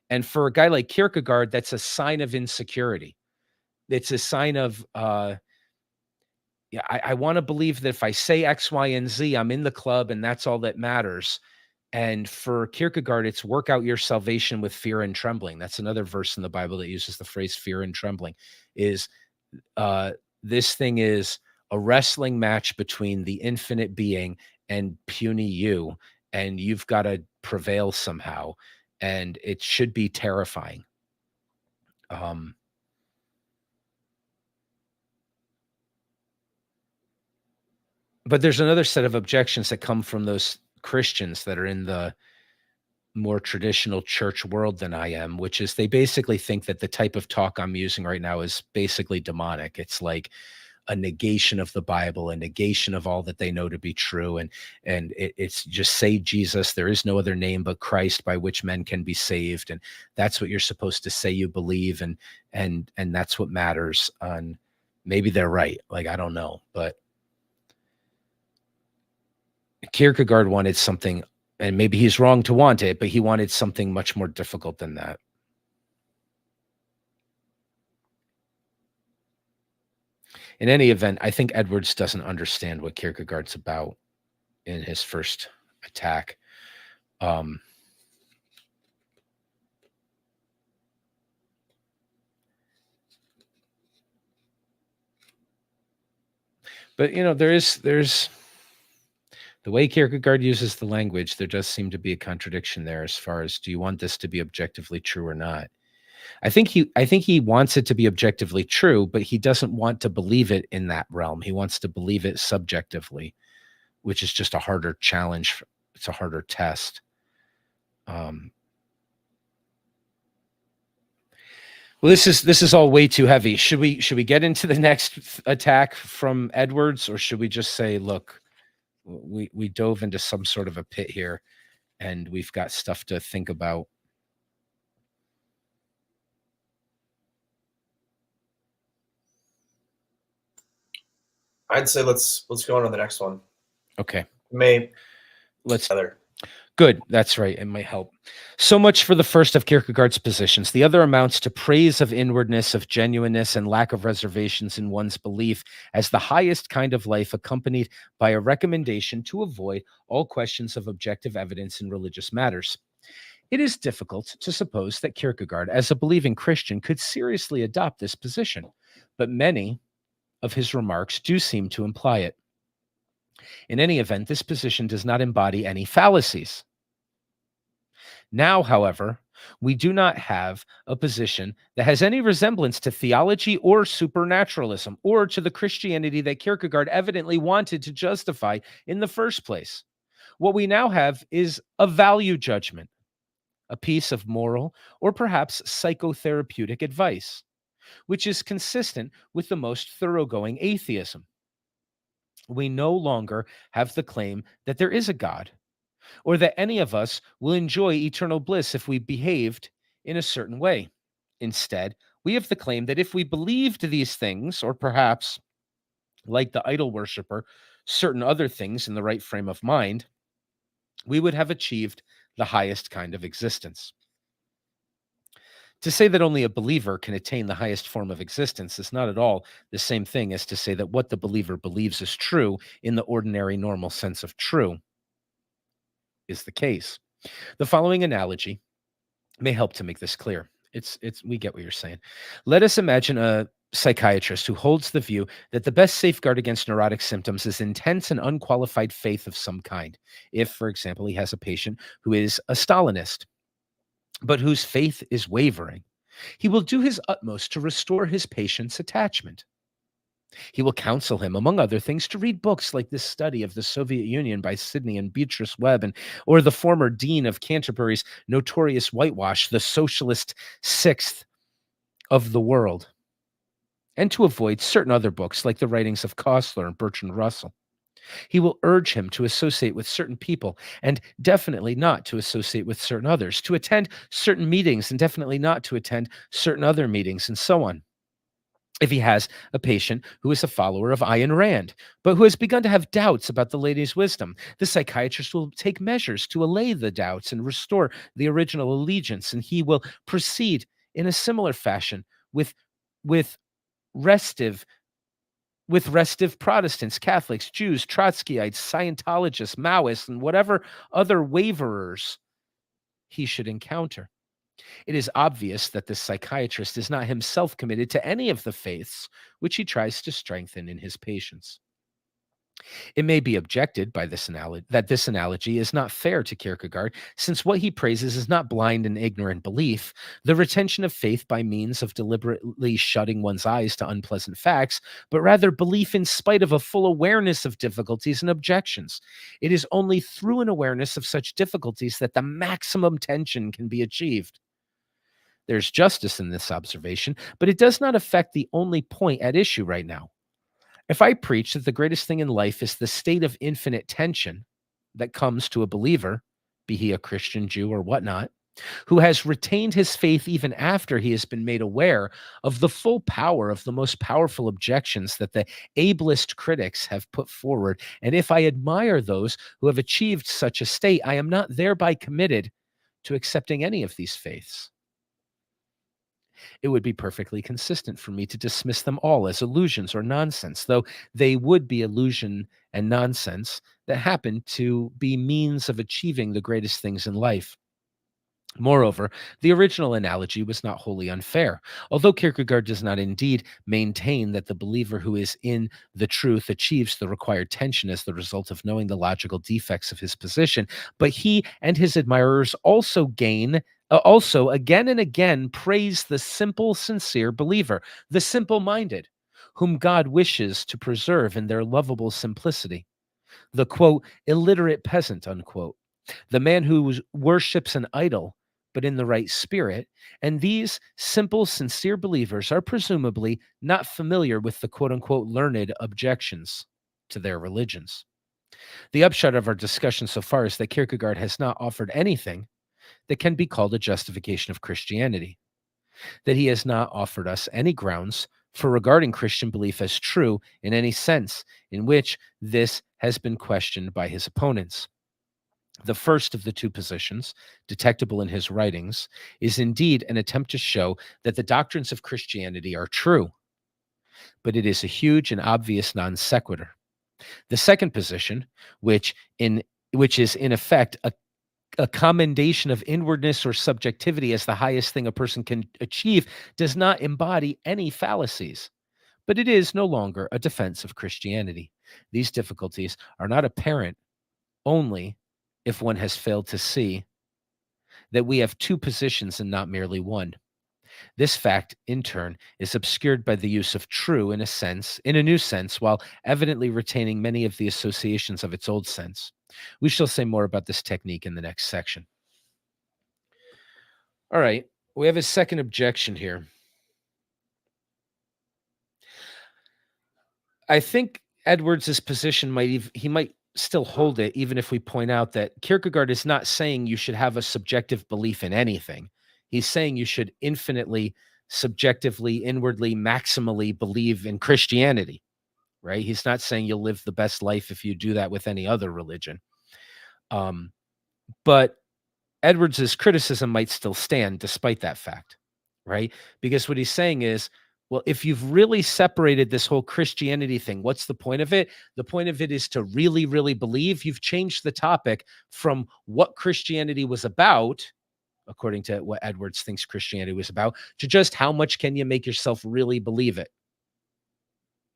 And for a guy like Kierkegaard, that's a sign of insecurity. It's a sign of, I want to believe that if I say X, Y, and Z, I'm in the club and that's all that matters. And for Kierkegaard, it's work out your salvation with fear and trembling. That's another verse in the Bible that uses the phrase fear and trembling. Is this thing is a wrestling match between the infinite being and puny you, and you've got to prevail somehow. And it should be terrifying. But there's another set of objections that come from those Christians that are in the more traditional church world than I am, which is they basically think that the type of talk I'm using right now is basically demonic. It's like a negation of the Bible, a negation of all that they know to be true. And it's just say Jesus, there is no other name but Christ by which men can be saved. And that's what you're supposed to say you believe. And that's what matters. And maybe they're right. Like, I don't know, but Kierkegaard wanted something, and maybe he's wrong to want it, but he wanted something much more difficult than that. In any event, I think Edwards doesn't understand what Kierkegaard's about in his first attack. But there's the way Kierkegaard uses the language, there does seem to be a contradiction there as far as, do you want this to be objectively true or not? I think he wants it to be objectively true, but he doesn't want to believe it in that realm. He wants to believe it subjectively, which is just a harder challenge. It's a harder test. Well, this is all way too heavy. Should we get into the next attack from Edwards, or should we just say, look, we dove into some sort of a pit here, and we've got stuff to think about? I'd say let's go on to the next one. Okay. Let's together. Good. That's right. It might help. So much for the first of Kierkegaard's positions. The other amounts to praise of inwardness, of genuineness, and lack of reservations in one's belief as the highest kind of life, accompanied by a recommendation to avoid all questions of objective evidence in religious matters. It is difficult to suppose that Kierkegaard, as a believing Christian, could seriously adopt this position, but many of his remarks do seem to imply it. In any event, this position does not embody any fallacies. Now, however, we do not have a position that has any resemblance to theology or supernaturalism, or to the Christianity that Kierkegaard evidently wanted to justify in the first place. What we now have is a value judgment, a piece of moral or perhaps psychotherapeutic advice, which is consistent with the most thoroughgoing atheism. We no longer have the claim that there is a God, or that any of us will enjoy eternal bliss if we behaved in a certain way. Instead, we have the claim that if we believed these things, or perhaps, like the idol worshiper, certain other things in the right frame of mind, we would have achieved the highest kind of existence. To say that only a believer can attain the highest form of existence is not at all the same thing as to say that what the believer believes is true in the ordinary normal sense of true is the case. The following analogy may help to make this clear. We get what you're saying. Let us imagine a psychiatrist who holds the view that the best safeguard against neurotic symptoms is intense and unqualified faith of some kind. If, for example, he has a patient who is a Stalinist, but whose faith is wavering, he will do his utmost to restore his patient's attachment. He will counsel him, among other things, to read books like this study of the Soviet Union by Sidney and Beatrice Webb, or the former dean of Canterbury's notorious whitewash, The Socialist Sixth of the World, and to avoid certain other books like the writings of Kostler and Bertrand Russell. He will urge him to associate with certain people and definitely not to associate with certain others, to attend certain meetings and definitely not to attend certain other meetings, and so on. If he has a patient who is a follower of Ayn Rand, but who has begun to have doubts about the lady's wisdom, the psychiatrist will take measures to allay the doubts and restore the original allegiance, and he will proceed in a similar fashion with restive Protestants, Catholics, Jews, Trotskyites, Scientologists, Maoists, and whatever other waverers he should encounter. It is obvious that this psychiatrist is not himself committed to any of the faiths which he tries to strengthen in his patients. It may be objected by this analogy is not fair to Kierkegaard, since what he praises is not blind and ignorant belief, the retention of faith by means of deliberately shutting one's eyes to unpleasant facts, but rather belief in spite of a full awareness of difficulties and objections. It is only through an awareness of such difficulties that the maximum tension can be achieved. There's justice in this observation, but it does not affect the only point at issue right now. If I preach that the greatest thing in life is the state of infinite tension that comes to a believer, be he a Christian, Jew, or whatnot, who has retained his faith even after he has been made aware of the full power of the most powerful objections that the ablest critics have put forward, and if I admire those who have achieved such a state, I am not thereby committed to accepting any of these faiths. It would be perfectly consistent for me to dismiss them all as illusions or nonsense, though they would be illusion and nonsense that happen to be means of achieving the greatest things in life. Moreover, the original analogy was not wholly unfair. Although Kierkegaard does not indeed maintain that the believer who is in the truth achieves the required tension as the result of knowing the logical defects of his position, but he and his admirers also again and again praise the simple, sincere believer, the simple-minded, whom God wishes to preserve in their lovable simplicity. The quote, illiterate peasant, unquote, the man who worships an idol, but in the right spirit. And these simple, sincere believers are presumably not familiar with the quote unquote learned objections to their religions. The upshot of our discussion so far is that Kierkegaard has not offered anything that can be called a justification of Christianity, that he has not offered us any grounds for regarding Christian belief as true in any sense in which this has been questioned by his opponents. The first of the two positions, detectable in his writings, is indeed an attempt to show that the doctrines of Christianity are true, but it is a huge and obvious non sequitur. The second position, which is in effect a commendation of inwardness or subjectivity as the highest thing a person can achieve, does not embody any fallacies, but it is no longer a defense of Christianity. These difficulties are not apparent only if one has failed to see that we have two positions and not merely one. This fact, in turn, is obscured by the use of true in a new sense, while evidently retaining many of the associations of its old sense. We shall say more about this technique in the next section. All right, we have a second objection here. I think Edwards's position might still hold it, even if we point out that Kierkegaard is not saying you should have a subjective belief in anything. He's saying you should infinitely, subjectively, inwardly, maximally believe in Christianity, right? He's not saying you'll live the best life if you do that with any other religion. But Edwards's criticism might still stand despite that fact, right? Because what he's saying is, well, if you've really separated this whole Christianity thing, what's the point of it? The point of it is to really, really believe. You've changed the topic from what Christianity was about, according to what Edwards thinks Christianity was about, to just how much can you make yourself really believe it?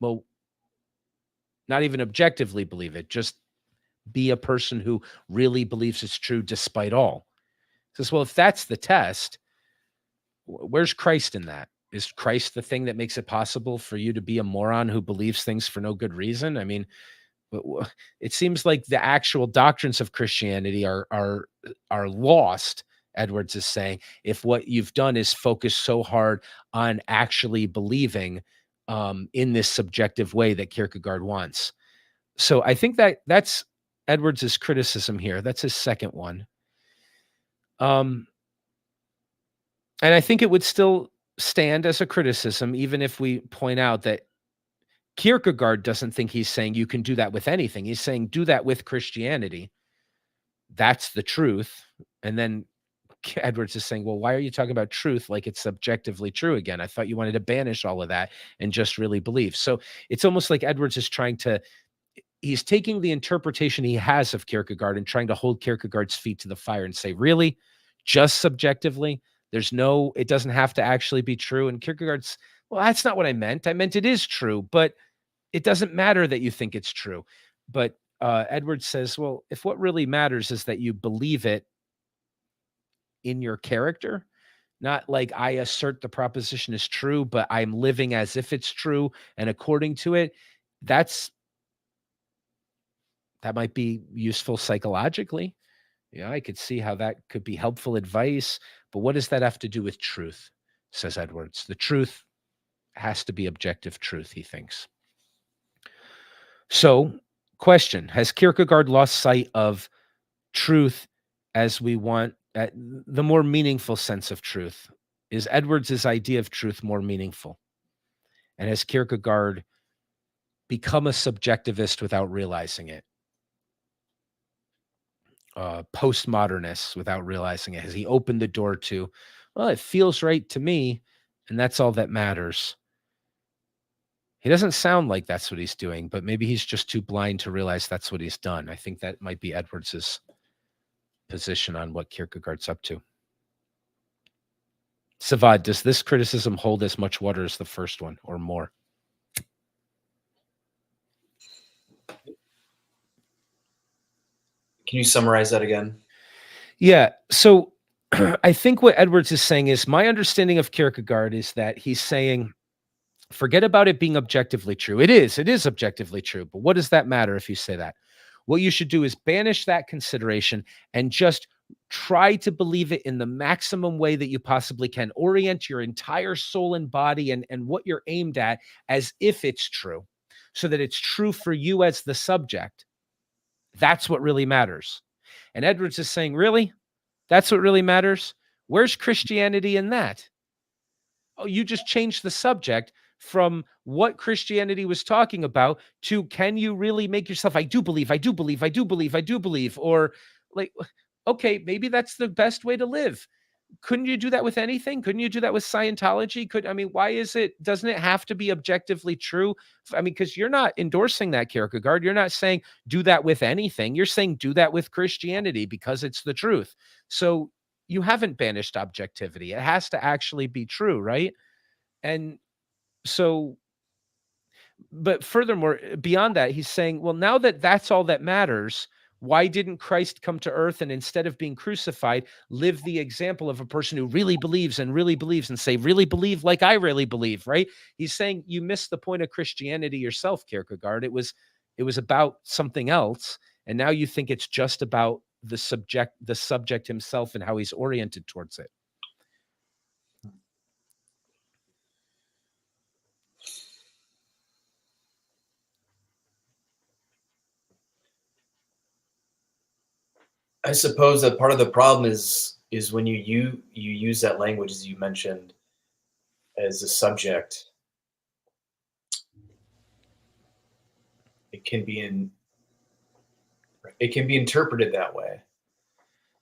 Well, not even objectively believe it, just be a person who really believes it's true despite all. Says, well, if that's the test, where's Christ in that? Is Christ the thing that makes it possible for you to be a moron who believes things for no good reason? I mean, it seems like the actual doctrines of Christianity are lost. Edwards is saying, if what you've done is focus so hard on actually believing in this subjective way that Kierkegaard wants. So I think that's Edwards's criticism here. That's his second one. And I think it would still stand as a criticism, even if we point out that Kierkegaard doesn't think he's saying you can do that with anything. He's saying do that with Christianity. That's the truth. And then Edwards is saying, well, why are you talking about truth like it's subjectively true again? I thought you wanted to banish all of that and just really believe. So it's almost like Edwards is he's taking the interpretation he has of Kierkegaard and trying to hold Kierkegaard's feet to the fire and say, really, just subjectively, it doesn't have to actually be true. And Kierkegaard's, well, that's not what I meant. I meant it is true, but it doesn't matter that you think it's true. But Edwards says, well, if what really matters is that you believe it in your character, not like I assert the proposition is true, but I'm living as if it's true and according to it, that might be useful psychologically. Yeah, I could see how that could be helpful advice, but what does that have to do with truth? Says Edwards. The truth has to be objective truth, he thinks. So, question, has Kierkegaard lost sight of truth as we want, the more meaningful sense of truth? Is Edwards's idea of truth more meaningful? And has Kierkegaard become a subjectivist without realizing it? Postmodernist without realizing it? Has he opened the door to, well, it feels right to me, and that's all that matters. He doesn't sound like that's what he's doing, but maybe he's just too blind to realize that's what he's done. I think that might be Edwards's position on what Kierkegaard's up to. Savad, does this criticism hold as much water as the first one or more? Can you summarize that again? Yeah. So I think what Edwards is saying is, my understanding of Kierkegaard is that he's saying, forget about it being objectively true. It is objectively true. But what does that matter if you say that? What you should do is banish that consideration and just try to believe it in the maximum way that you possibly can. Orient your entire soul and body and what you're aimed at as if it's true, so that it's true for you as the subject. That's what really matters. And Edwards is saying, really? That's what really matters? Where's Christianity in that? Oh, you just changed the subject from what Christianity was talking about to, can you really make yourself, I do believe, I do believe, I do believe, I do believe, or like, okay, maybe that's the best way to live. Couldn't you do that with anything? Couldn't you do that with Scientology? Why doesn't it have to be objectively true? Because you're not endorsing that, Kierkegaard. You're not saying do that with anything. You're saying do that with Christianity because it's the truth. So you haven't banished objectivity. It has to actually be true, right? And so, but furthermore, beyond that, he's saying, well, now that that's all that matters, why didn't Christ come to earth and instead of being crucified, live the example of a person who really believes and say, really believe like I really believe, right? He's saying you missed the point of Christianity yourself, Kierkegaard. It was about something else. And now you think it's just about the subject himself and how he's oriented towards it. I suppose that part of the problem is when you use that language, as you mentioned, as a subject. It can be interpreted that way.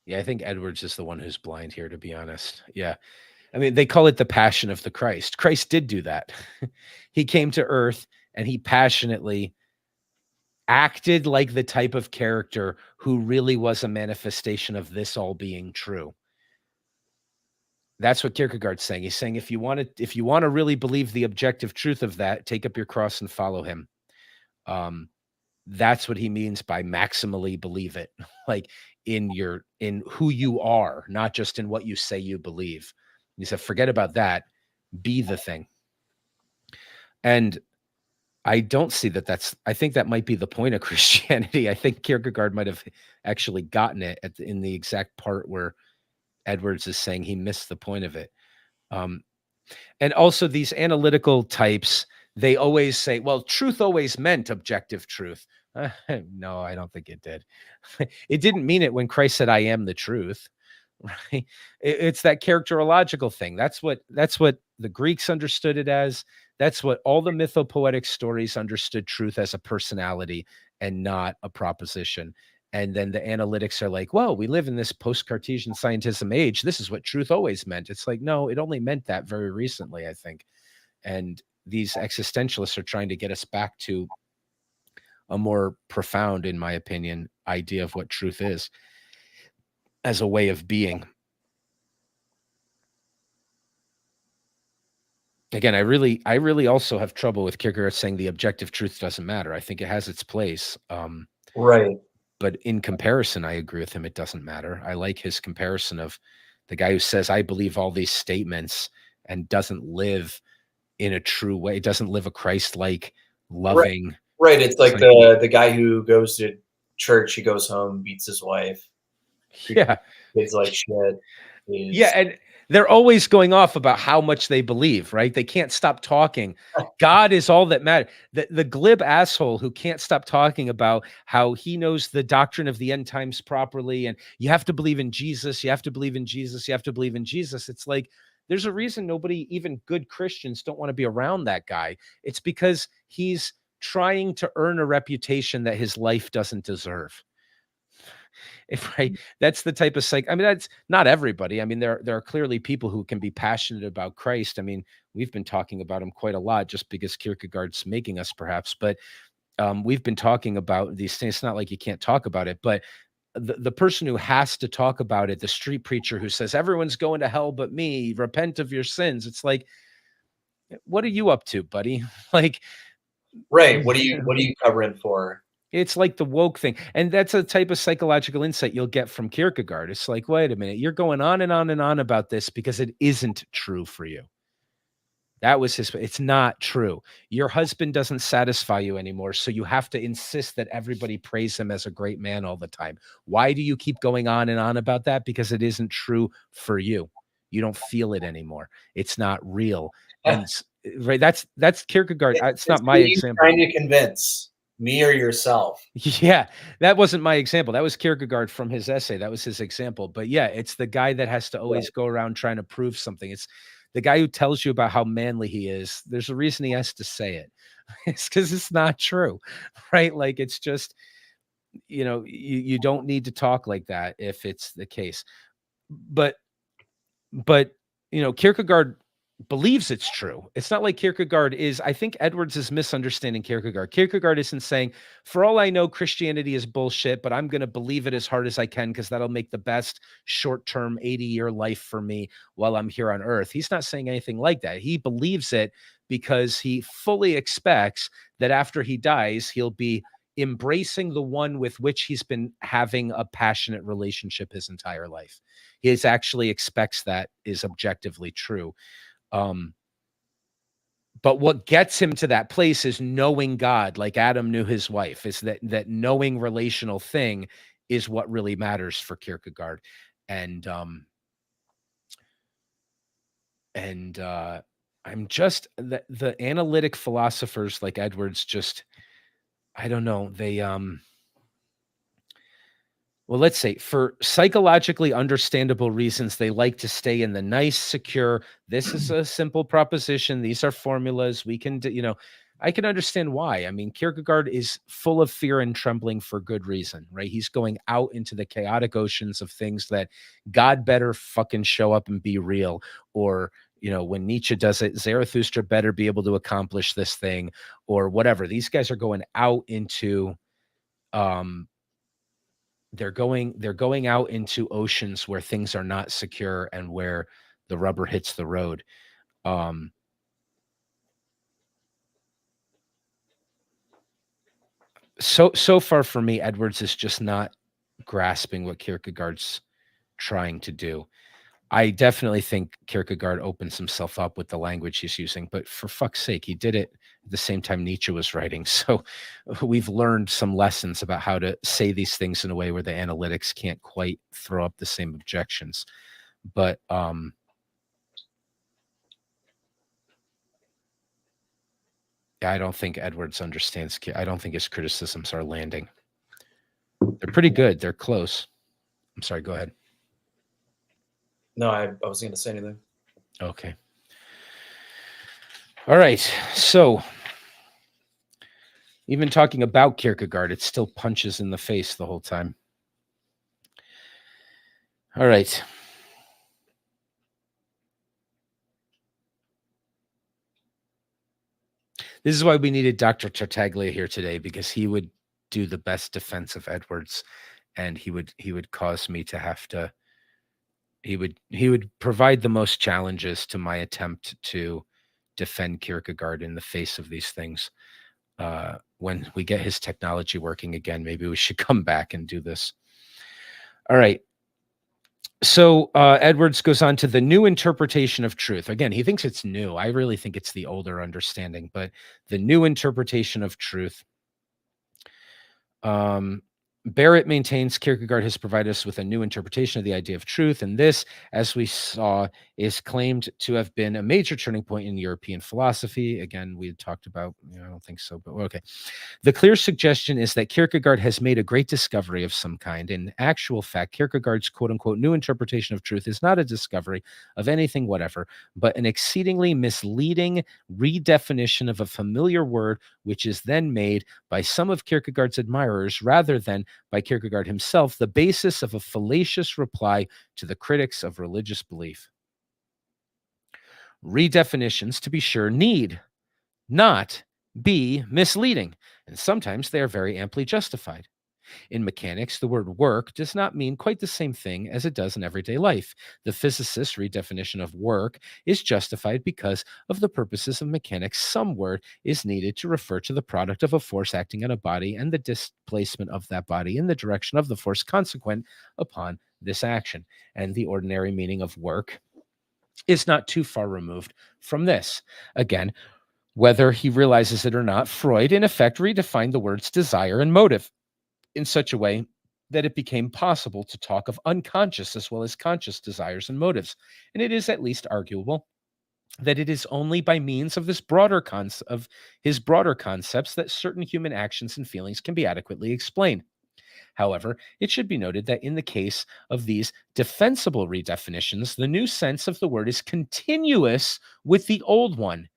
Yeah, I think Edwards is the one who's blind here, to be honest. Yeah. They call it the passion of the Christ. Christ did do that. He came to earth and he passionately acted like the type of character who really was a manifestation of this all being true. That's what Kierkegaard's saying. He's saying, if you want to really believe the objective truth of that, take up your cross and follow him. That's what he means by maximally believe it, like in who you are, not just in what you say you believe. He said, forget about that. Be the thing. And I don't see that I think that might be the point of Christianity. I think Kierkegaard might have actually gotten it in the exact part where Edwards is saying he missed the point of it. And also these analytical types, they always say, well, truth always meant objective truth. No, I don't think it did. It didn't mean it when Christ said, I am the truth. Right? It's that characterological thing. That's what the Greeks understood it as. That's what all the mythopoetic stories understood truth as, a personality and not a proposition. And then the analytics are like, well, we live in this post-Cartesian scientism age. This is what truth always meant. It's like, no, it only meant that very recently, I think. And these existentialists are trying to get us back to a more profound, in my opinion, idea of what truth is as a way of being. Again, I really also have trouble with Kierkegaard saying the objective truth doesn't matter. I think it has its place. Right. But in comparison, I agree with him. It doesn't matter. I like his comparison of the guy who says, I believe all these statements and doesn't live in a true way. Doesn't live a Christ-like, loving. Right. It's like the guy who goes to church, he goes home, beats his wife. Yeah. It's like shit. Yeah. And they're always going off about how much they believe, right? They can't stop talking. God is all that matters. The glib asshole who can't stop talking about how he knows the doctrine of the end times properly. And you have to believe in Jesus. You have to believe in Jesus. You have to believe in Jesus. It's like, there's a reason nobody, even good Christians, don't want to be around that guy. It's because he's trying to earn a reputation that his life doesn't deserve. Right. That's the type of I mean, that's not everybody. I mean, there are clearly people who can be passionate about Christ. I mean, we've been talking about him quite a lot just because Kierkegaard's making us, perhaps, but we've been talking about these things. It's not like you can't talk about it, but the person who has to talk about it, the street preacher who says everyone's going to hell but me, repent of your sins. It's like, what are you up to, buddy? Like, Right. What are you covering for? it's like the woke thing. And that's a type of psychological insight you'll get from Kierkegaard. It's like, wait a minute, you're going on and on and on about this because it isn't true for you. That was it's not true. Your husband doesn't satisfy you anymore. So you have to insist that everybody praise him as a great man all the time. Why do you keep going on and on about that? Because it isn't true for you. You don't feel it anymore. It's not real. And right, that's Kierkegaard. It's not my example. Trying to convince me or yourself. Yeah, that wasn't my example. That was Kierkegaard from his essay. That was his example. But yeah, it's the guy that has to always go around trying to prove something. It's the guy who tells you about how manly he is. There's a reason he has to say it. It's because it's not true, right? Like, it's just, you don't need to talk like that if it's the case. But Kierkegaard believes it's true. It's not like Kierkegaard is, I think Edwards is misunderstanding Kierkegaard. Kierkegaard isn't saying, for all I know, Christianity is bullshit, but I'm going to believe it as hard as I can because that'll make the best short-term 80-year life for me while I'm here on earth. He's not saying anything like that. He believes it because he fully expects that after he dies, he'll be embracing the one with which he's been having a passionate relationship his entire life. He actually expects that is objectively true. But what gets him to that place is knowing God, like Adam knew his wife. Is that knowing relational thing is what really matters for Kierkegaard. And I'm just the analytic philosophers like Edwards, just, I don't know, they well, let's say for psychologically understandable reasons, they like to stay in the nice, secure, this is a simple proposition. These are formulas. We can do, I can understand why. I mean, Kierkegaard is full of fear and trembling for good reason, right? He's going out into the chaotic oceans of things that God better fucking show up and be real. Or, when Nietzsche does it, Zarathustra better be able to accomplish this thing or whatever. These guys are going out into, they're going out into oceans where things are not secure and where the rubber hits the road. So far for me, Edwards is just not grasping what Kierkegaard's trying to do. I definitely think Kierkegaard opens himself up with the language he's using, but for fuck's sake, he did it at the same time Nietzsche was writing. So we've learned some lessons about how to say these things in a way where the analytics can't quite throw up the same objections. But I don't think Edwards understands. I don't think his criticisms are landing. They're pretty good. They're close. I'm sorry. Go ahead. No, I wasn't going to say anything. Okay. All right. So even talking about Kierkegaard, it still punches in the face the whole time. All right. This is why we needed Dr. Tartaglia here today, because he would do the best defense of Edwards, and he would cause me to have to. He would provide the most challenges to my attempt to defend Kierkegaard in the face of these things. When we get his technology working again, maybe we should come back and do this. All right. So Edwards goes on to the new interpretation of truth. Again, he thinks it's new. I really think it's the older understanding, but the new interpretation of truth. Barrett maintains Kierkegaard has provided us with a new interpretation of the idea of truth, and this, as we saw, is claimed to have been a major turning point in European philosophy. Again, we had talked about, I don't think so, but okay. The clear suggestion is that Kierkegaard has made a great discovery of some kind. In actual fact, Kierkegaard's quote-unquote new interpretation of truth is not a discovery of anything whatever, but an exceedingly misleading redefinition of a familiar word which is then made by some of Kierkegaard's admirers rather than by Kierkegaard himself, the basis of a fallacious reply to the critics of religious belief. Redefinitions, to be sure, need not be misleading, and sometimes they are very amply justified. In mechanics, the word work does not mean quite the same thing as it does in everyday life. The physicist's redefinition of work is justified because of the purposes of mechanics. Some word is needed to refer to the product of a force acting on a body and the displacement of that body in the direction of the force consequent upon this action. And the ordinary meaning of work is not too far removed from this. Again, whether he realizes it or not, Freud, in effect, redefined the words desire and motive in such a way that it became possible to talk of unconscious as well as conscious desires and motives. And it is at least arguable that it is only by means of his broader concepts that certain human actions and feelings can be adequately explained. However, it should be noted that in the case of these defensible redefinitions, the new sense of the word is continuous with the old one.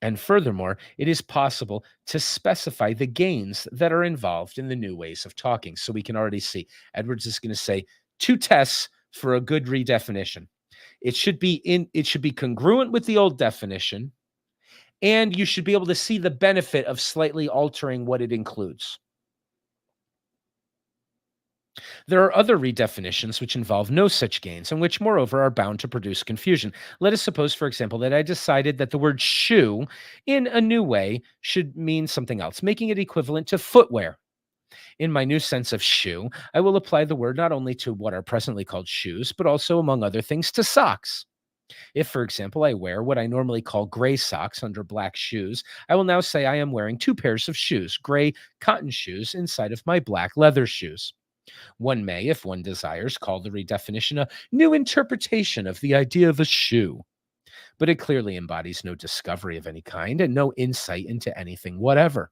And furthermore, it is possible to specify the gains that are involved in the new ways of talking. So we can already see Edwards is going to say 2 tests for a good redefinition. It should be congruent with the old definition, and you should be able to see the benefit of slightly altering what it includes. There are other redefinitions which involve no such gains and which, moreover, are bound to produce confusion. Let us suppose, for example, that I decided that the word shoe in a new way should mean something else, making it equivalent to footwear. In my new sense of shoe, I will apply the word not only to what are presently called shoes, but also, among other things, to socks. If, for example, I wear what I normally call gray socks under black shoes, I will now say I am wearing 2 pairs of shoes, gray cotton shoes inside of my black leather shoes. One may, if one desires, call the redefinition a new interpretation of the idea of a shoe, but it clearly embodies no discovery of any kind and no insight into anything whatever.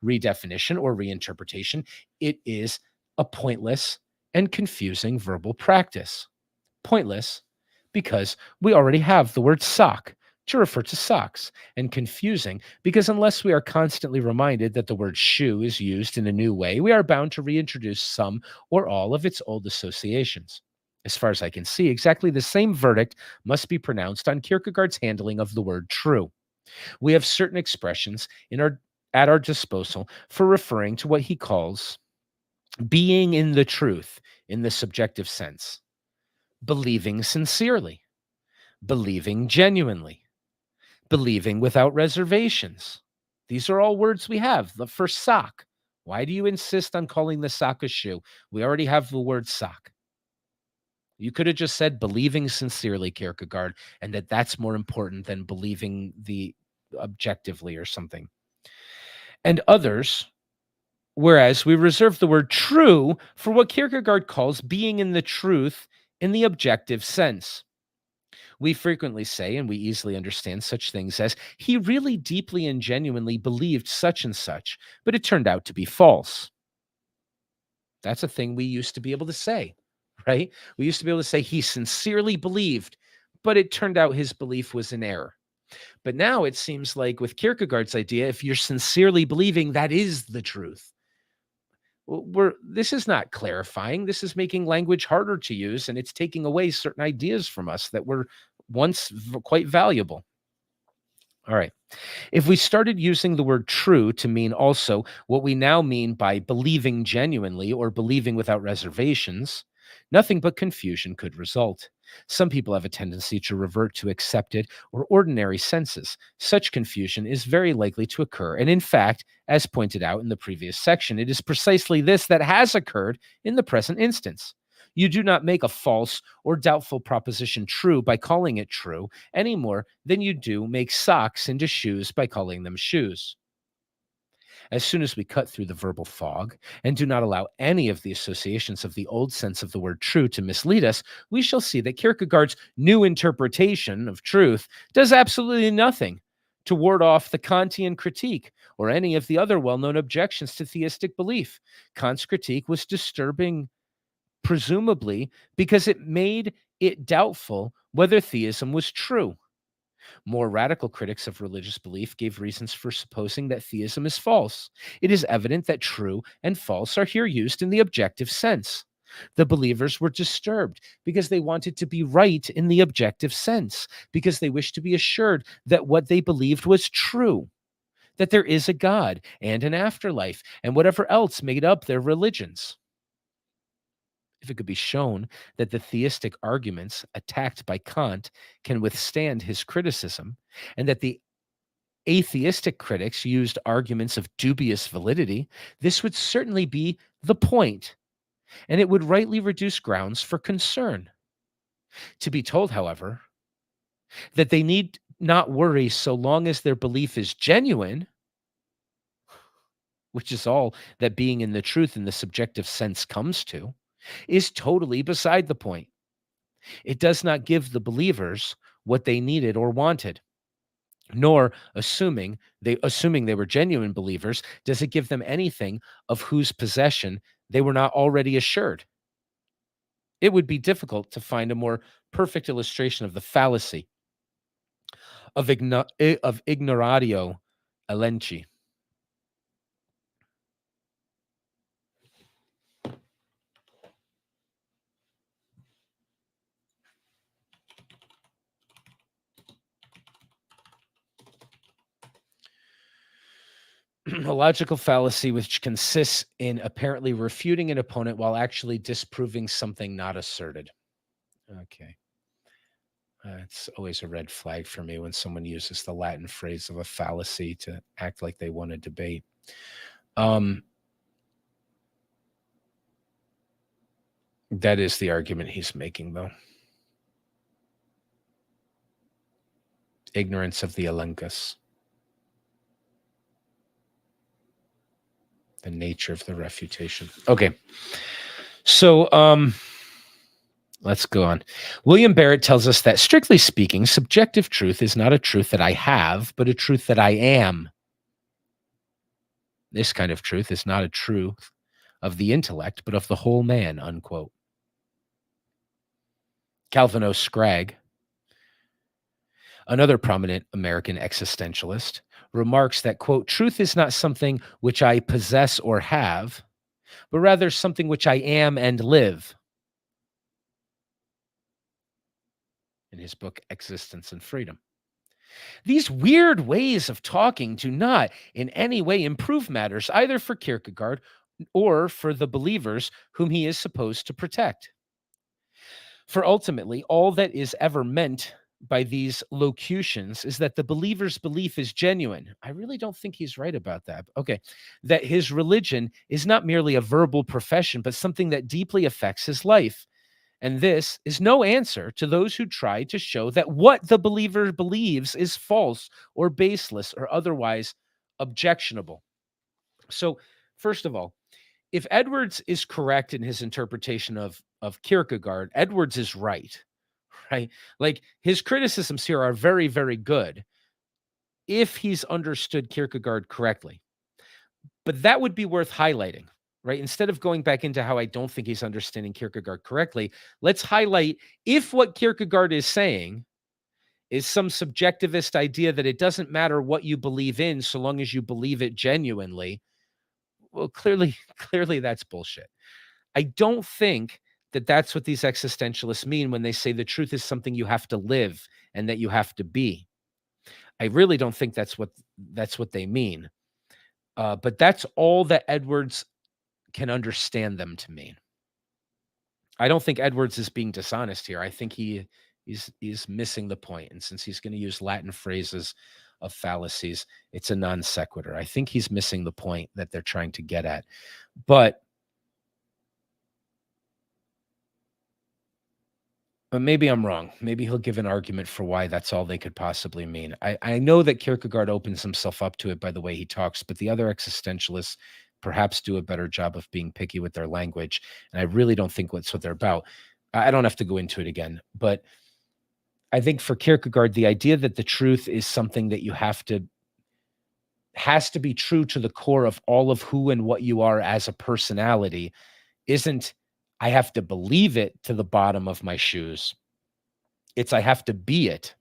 Redefinition or reinterpretation, it is a pointless and confusing verbal practice. Pointless because we already have the word sock to refer to socks, and confusing because unless we are constantly reminded that the word shoe is used in a new way, we are bound to reintroduce some or all of its old associations. As far as I can see, exactly the same verdict must be pronounced on Kierkegaard's handling of the word true. We have certain expressions at our disposal for referring to what he calls being in the truth in the subjective sense, believing sincerely, believing genuinely, believing without reservations. These are all words we have. For sock, why do you insist on calling the sock a shoe? We already have the word sock. You could have just said believing sincerely, Kierkegaard, and that's more important than believing the objectively or something. And others, whereas we reserve the word true for what Kierkegaard calls being in the truth in the objective sense. We frequently say, and we easily understand such things as, he really deeply and genuinely believed such and such, but it turned out to be false. That's a thing we used to be able to say, right? We used to be able to say he sincerely believed, but it turned out his belief was in error. But now it seems like with Kierkegaard's idea, if you're sincerely believing, that is the truth. This is not clarifying. This is making language harder to use, and it's taking away certain ideas from us that were once quite valuable. All right. If we started using the word true to mean also what we now mean by believing genuinely or believing without reservations, nothing but confusion could result. Some people have a tendency to revert to accepted or ordinary senses. Such confusion is very likely to occur. And in fact, as pointed out in the previous section, it is precisely this that has occurred in the present instance. You do not make a false or doubtful proposition true by calling it true any more than you do make socks into shoes by calling them shoes. As soon as we cut through the verbal fog and do not allow any of the associations of the old sense of the word true to mislead us, we shall see that Kierkegaard's new interpretation of truth does absolutely nothing to ward off the Kantian critique or any of the other well-known objections to theistic belief. Kant's critique was disturbing, presumably because it made it doubtful whether theism was true. More radical critics of religious belief gave reasons for supposing that theism is false. It is evident that true and false are here used in the objective sense. The believers were disturbed because they wanted to be right in the objective sense, because they wished to be assured that what they believed was true, that there is a God and an afterlife, and whatever else made up their religions. If it could be shown that the theistic arguments attacked by Kant can withstand his criticism, and that the atheistic critics used arguments of dubious validity, this would certainly be the point, and it would rightly reduce grounds for concern. To be told, however, that they need not worry so long as their belief is genuine, which is all that being in the truth in the subjective sense comes to, is totally beside the point. It does not give the believers what they needed or wanted, nor assuming they were genuine believers, does it give them anything of whose possession they were not already assured. It would be difficult to find a more perfect illustration of the fallacy of ignoratio elenchi. A logical fallacy which consists in apparently refuting an opponent while actually disproving something not asserted. Okay. It's always a red flag for me when someone uses the Latin phrase of a fallacy to act like they won a debate. That is the argument he's making, though. Ignorance of the elenchus. The nature of the refutation. Okay. So let's go on. William Barrett tells us that, strictly speaking, subjective truth is not a truth that I have, but a truth that I am. This kind of truth is not a truth of the intellect, but of the whole man, unquote. Calvin O. Scragg, another prominent American existentialist, remarks that, quote, truth is not something which I possess or have, but rather something which I am and live. In his book, Existence and Freedom. These weird ways of talking do not in any way improve matters, either for Kierkegaard or for the believers whom he is supposed to protect. For ultimately, all that is ever meant by these locutions is that the believer's belief is genuine. I really don't think he's right about that. Okay. That his religion is not merely a verbal profession, but something that deeply affects his life. And this is no answer to those who try to show that what the believer believes is false or baseless or otherwise objectionable. So, first of all, if Edwards is correct in his interpretation of Kierkegaard, Edwards is right. Like, his criticisms here are very, very good if he's understood Kierkegaard correctly. But that would be worth highlighting, right? Instead of going back into how I don't think he's understanding Kierkegaard correctly, let's highlight if what Kierkegaard is saying is some subjectivist idea that it doesn't matter what you believe in so long as you believe it genuinely. Well, clearly that's bullshit. I don't think that that's what these existentialists mean when they say the truth is something you have to live and that you have to be. I really don't think that's what they mean. But that's all that Edwards can understand them to mean. I don't think Edwards is being dishonest here. I think he's missing the point. And since he's going to use Latin phrases of fallacies, it's a non sequitur. I think he's missing the point that they're trying to get at. But maybe I'm wrong. Maybe he'll give an argument for why that's all they could possibly mean. I know that Kierkegaard opens himself up to it by the way he talks, but the other existentialists perhaps do a better job of being picky with their language. And I really don't think that's what they're about. I don't have to go into it again, but I think for Kierkegaard, the idea that the truth is something that has to be true to the core of all of who and what you are as a personality isn't I have to believe it to the bottom of my shoes. It's I have to be it.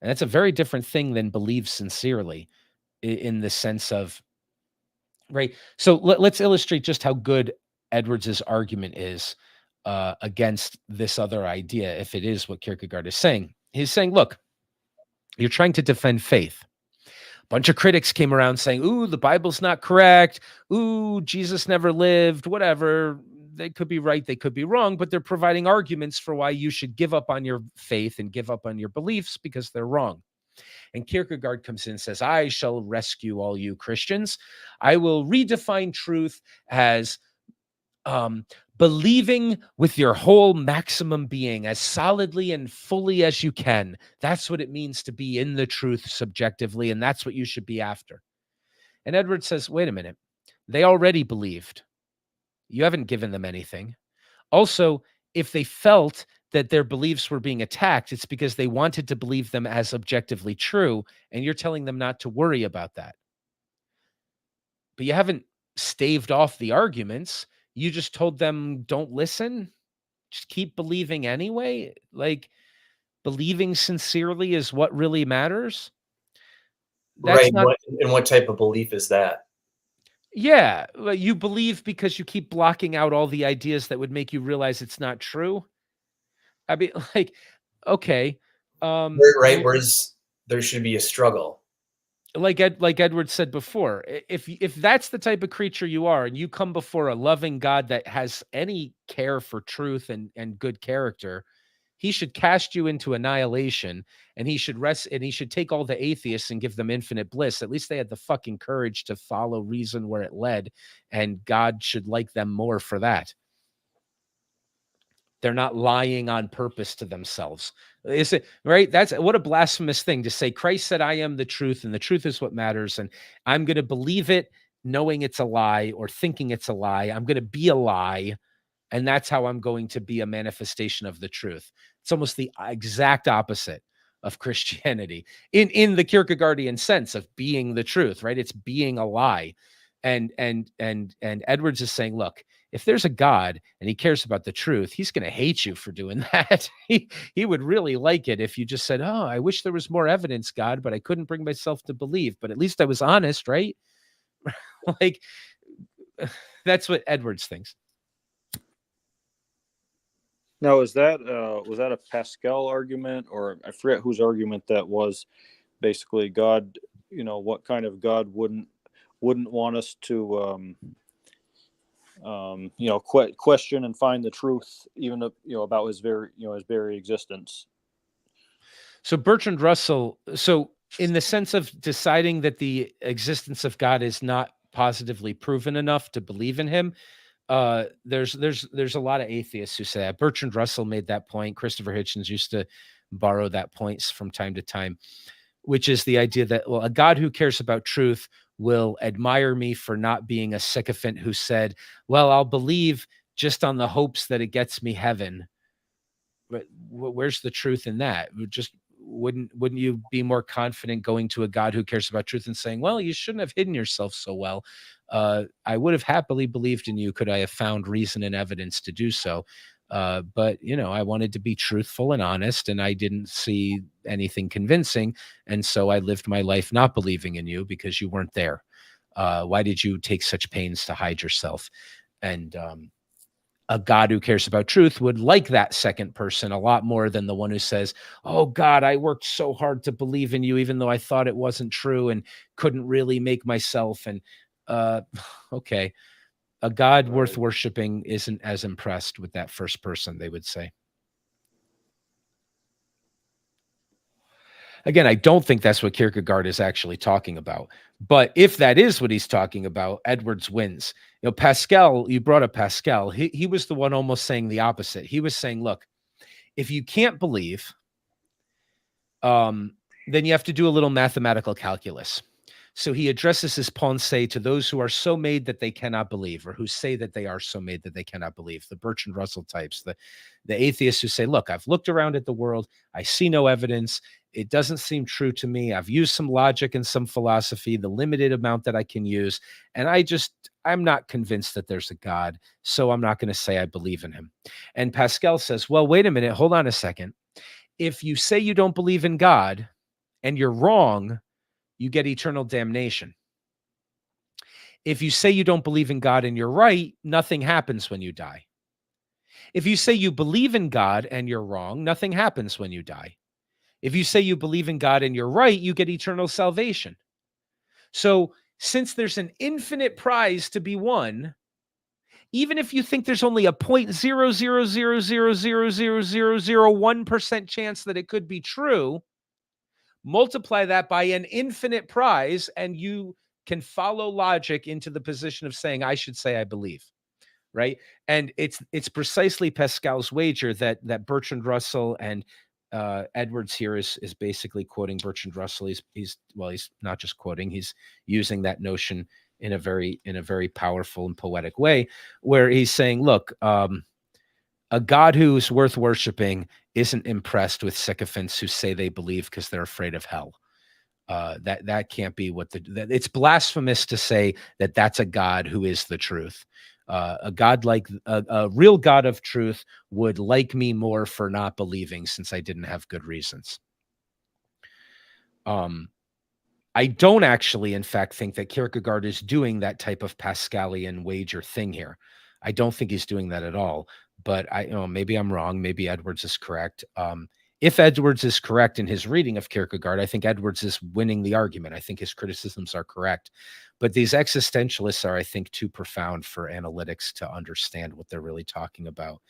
And that's a very different thing than believe sincerely in the sense of, right? So let's illustrate just how good Edwards's argument is against this other idea, if it is what Kierkegaard is saying. He's saying, look, you're trying to defend faith. A bunch of critics came around saying, ooh, the Bible's not correct. Ooh, Jesus never lived, whatever. They could be right, they could be wrong, but they're providing arguments for why you should give up on your faith and give up on your beliefs because they're wrong. And Kierkegaard comes in and says, I shall rescue all you Christians. I will redefine truth as believing with your whole maximum being as solidly and fully as you can. That's what it means to be in the truth subjectively, and that's what you should be after. And Edward says, wait a minute. They already believed. You haven't given them anything. Also, if they felt that their beliefs were being attacked, it's because they wanted to believe them as objectively true, and you're telling them not to worry about that. But you haven't staved off the arguments. You just told them, don't listen. Just keep believing anyway. Like, believing sincerely is what really matters. That's Right. not. And what type of belief is that? Yeah, you believe because you keep blocking out all the ideas that would make you realize it's not true. I mean, like, okay. Right. Whereas there should be a struggle. Like Edward said before, if that's the type of creature you are, and you come before a loving God that has any care for truth and good character, he should cast you into annihilation, and he should take all the atheists and give them infinite bliss. At least they had the fucking courage to follow reason where it led, and God should like them more for that. They're not lying on purpose to themselves. Is it right? That's what a blasphemous thing to say. Christ said, I am the truth, and the truth is what matters. And I'm going to believe it knowing it's a lie or thinking it's a lie. I'm going to be a lie. And that's how I'm going to be a manifestation of the truth. It's almost the exact opposite of Christianity in the Kierkegaardian sense of being the truth, right? It's being a lie. And Edwards is saying, look, if there's a God and he cares about the truth, he's going to hate you for doing that. He would really like it if you just said, oh, I wish there was more evidence, God, but I couldn't bring myself to believe. But at least I was honest, right? Like, that's what Edwards thinks. Now, was that a Pascal argument, or I forget whose argument that was? Basically, God, what kind of God wouldn't want us to question and find the truth, even about his very existence. So Bertrand Russell, in the sense of deciding that the existence of God is not positively proven enough to believe in him, there's a lot of atheists who say that. Bertrand Russell made that point. Christopher Hitchens used to borrow that point from time to time, which is the idea that, well, a God who cares about truth will admire me for not being a sycophant who said, well, I'll believe just on the hopes that it gets me heaven. But where's the truth in that? Wouldn't you be more confident going to a God who cares about truth and saying, well, you shouldn't have hidden yourself so well. I would have happily believed in you could I have found reason and evidence to do so. But, I wanted to be truthful and honest, and I didn't see anything convincing. And so I lived my life not believing in you because you weren't there. Why did you take such pains to hide yourself? And a God who cares about truth would like that second person a lot more than the one who says, oh God, I worked so hard to believe in you, even though I thought it wasn't true and couldn't really make myself. And okay. A God worth worshiping isn't as impressed with that first person, they would say. Again, I don't think that's what Kierkegaard is actually talking about. But if that is what he's talking about, Edwards wins. Pascal, you brought up Pascal. He was the one almost saying the opposite. He was saying, look, if you can't believe, then you have to do a little mathematical calculus. So he addresses his pensée to those who are so made that they cannot believe, or who say that they are so made that they cannot believe. The Bertrand Russell types, the atheists who say, look, I've looked around at the world. I see no evidence. It doesn't seem true to me. I've used some logic and some philosophy, the limited amount that I can use. And I'm not convinced that there's a God. So I'm not going to say I believe in him. And Pascal says, well, wait a minute. Hold on a second. If you say you don't believe in God, and you're wrong, you get eternal damnation. If you say you don't believe in God and you're right, nothing happens when you die. If you say you believe in God and you're wrong, nothing happens when you die. If you say you believe in God and you're right, you get eternal salvation. So since there's an infinite prize to be won, even if you think there's only a 0.000000001% chance that it could be true, multiply that by an infinite prize, and you can follow logic into the position of saying, I should say I believe, right? And it's precisely Pascal's wager that Bertrand Russell and Edwards here is basically quoting Bertrand Russell. He's not just quoting, he's using that notion in a very powerful and poetic way, where he's saying, look, a God who's worth worshiping isn't impressed with sycophants who say they believe because they're afraid of hell. That can't be what it's blasphemous to say that that's a God who is the truth. A God like a real God of truth would like me more for not believing, since I didn't have good reasons. I don't actually, in fact, think that Kierkegaard is doing that type of Pascalian wager thing here. I don't think he's doing that at all. But maybe I'm wrong. Maybe Edwards is correct. If Edwards is correct in his reading of Kierkegaard, I think Edwards is winning the argument. I think his criticisms are correct. But these existentialists are, I think, too profound for analytics to understand what they're really talking about.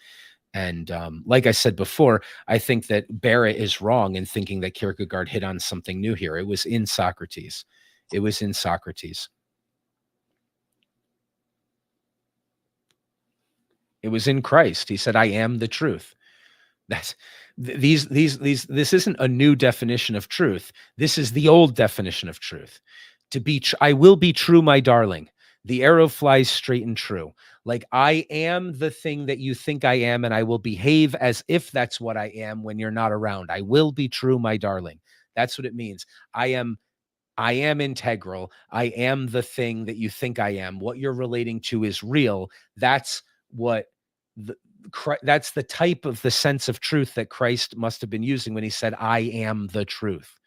And like I said before, I think that Barrett is wrong in thinking that Kierkegaard hit on something new here. It was in Socrates. It was in Socrates. It was in Christ. He said, I am the truth. That's this isn't a new definition of truth. This is the old definition of truth. I will be true, my darling. The arrow flies straight and true. Like, I am the thing that you think I am, and I will behave as if that's what I am when you're not around. I will be true, my darling. That's what it means. I am integral. I am the thing that you think I am. What you're relating to is real. That's what that's the type of the sense of truth that Christ must have been using when he said, I am the truth,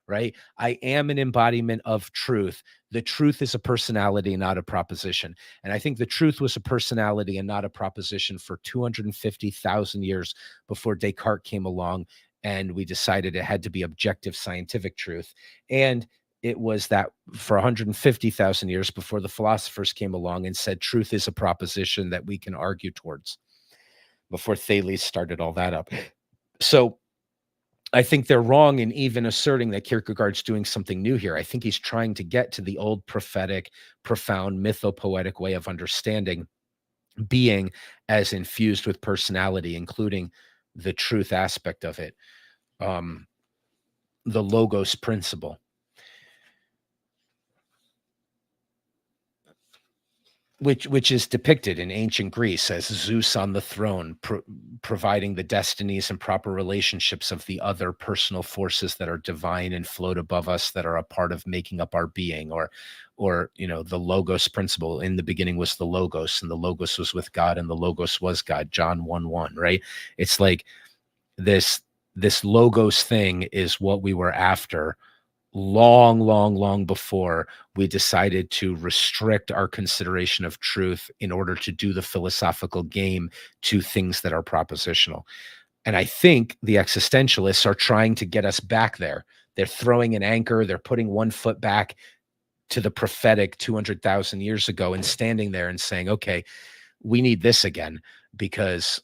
right? I am an embodiment of truth. The truth is a personality, not a proposition. And I think the truth was a personality and not a proposition for 250,000 years before Descartes came along and we decided it had to be objective scientific truth. And it was that for 150,000 years before the philosophers came along and said truth is a proposition that we can argue towards, before Thales started all that up. So I think they're wrong in even asserting that Kierkegaard's doing something new here. I think he's trying to get to the old prophetic, profound, mythopoetic way of understanding being as infused with personality, including the truth aspect of it, the logos principle. Which is depicted in ancient Greece as Zeus on the throne, providing the destinies and proper relationships of the other personal forces that are divine and float above us, that are a part of making up our being, or the logos principle. In the beginning was the logos, and the logos was with God, and the logos was God. John 1:1, right? It's like this logos thing is what we were after long before we decided to restrict our consideration of truth in order to do the philosophical game to things that are propositional. And I think the existentialists are trying to get us back there. They're throwing an anchor. They're putting one foot back to the prophetic 200,000 years ago and standing there and saying, okay, we need this again, because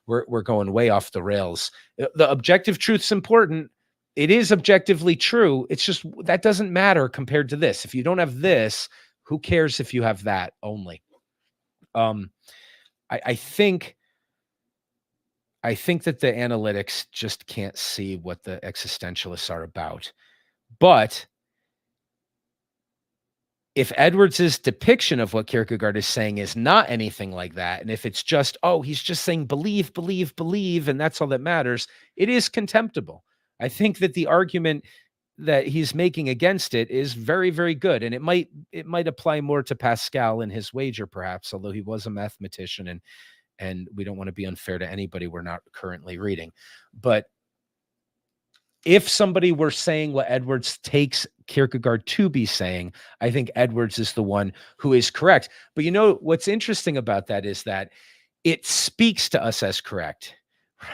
we're going way off the rails. The objective truth's important. It is objectively true. It's just that doesn't matter compared to this. If you don't have this, who cares if you have that only? I think that the analytics just can't see what the existentialists are about. But if Edwards's depiction of what Kierkegaard is saying is not anything like that, and if it's just, he's just saying believe, believe, believe, and that's all that matters, it is contemptible. I think that the argument that he's making against it is very, very good. And it might apply more to Pascal and his wager, perhaps, although he was a mathematician, and we don't want to be unfair to anybody we're not currently reading. But if somebody were saying what Edwards takes Kierkegaard to be saying, I think Edwards is the one who is correct. But you know, what's interesting about that is that it speaks to us as correct,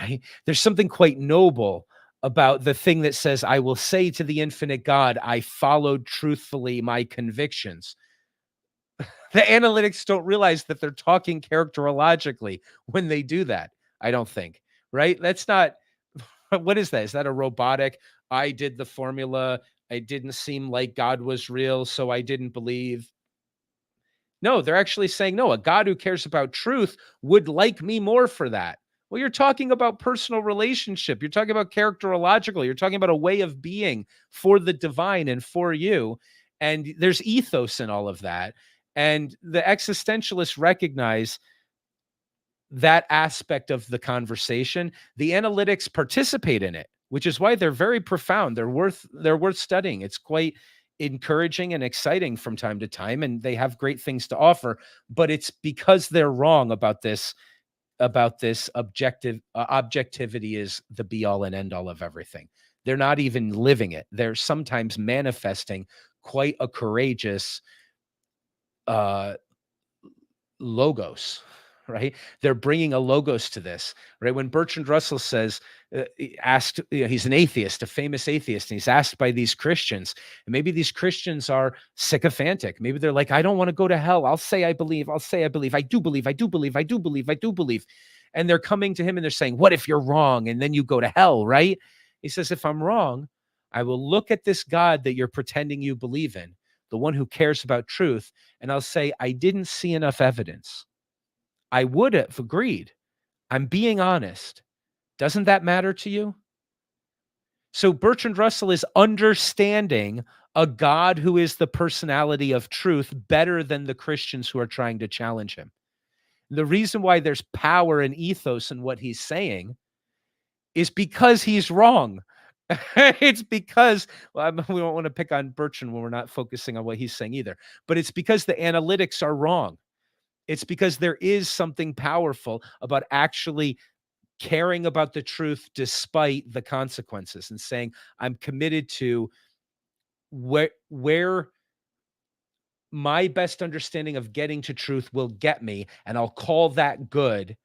right? There's something quite noble about the thing that says, I will say to the infinite God, I followed truthfully my convictions. The analytics don't realize that they're talking characterologically when they do that, I don't think, right? That's not, what is that? Is that a robotic? I did the formula. It didn't seem like God was real, so I didn't believe. No, they're actually saying, no, a God who cares about truth would like me more for that. Well, you're talking about personal relationship. You're talking about characterological. You're talking about a way of being for the divine and for you. And there's ethos in all of that. And the existentialists recognize that aspect of the conversation. The analytics participate in it, which is why they're very profound. They're worth studying. It's quite encouraging and exciting from time to time, and they have great things to offer. But it's because they're wrong about this objectivity is the be all and end all of everything. They're not even living it. They're sometimes manifesting quite a courageous logos, right? They're bringing a logos to this, right? When Bertrand Russell says, asked, he's an atheist, a famous atheist, and he's asked by these Christians, and maybe these Christians are sycophantic. Maybe they're like, I don't want to go to hell. I'll say I believe. I'll say I believe. I do believe. I do believe. I do believe. I do believe. And they're coming to him and they're saying, what if you're wrong? And then you go to hell, right? He says, if I'm wrong, I will look at this God that you're pretending you believe in, the one who cares about truth, and I'll say, I didn't see enough evidence. I would have agreed. I'm being honest. Doesn't that matter to you? So Bertrand Russell is understanding a God who is the personality of truth better than the Christians who are trying to challenge him. The reason why there's power and ethos in what he's saying is because he's wrong. It's because, well, we don't want to pick on Bertrand when we're not focusing on what he's saying either, but it's because the analytics are wrong. It's because there is something powerful about actually caring about the truth despite the consequences and saying, I'm committed to where my best understanding of getting to truth will get me, and I'll call that good,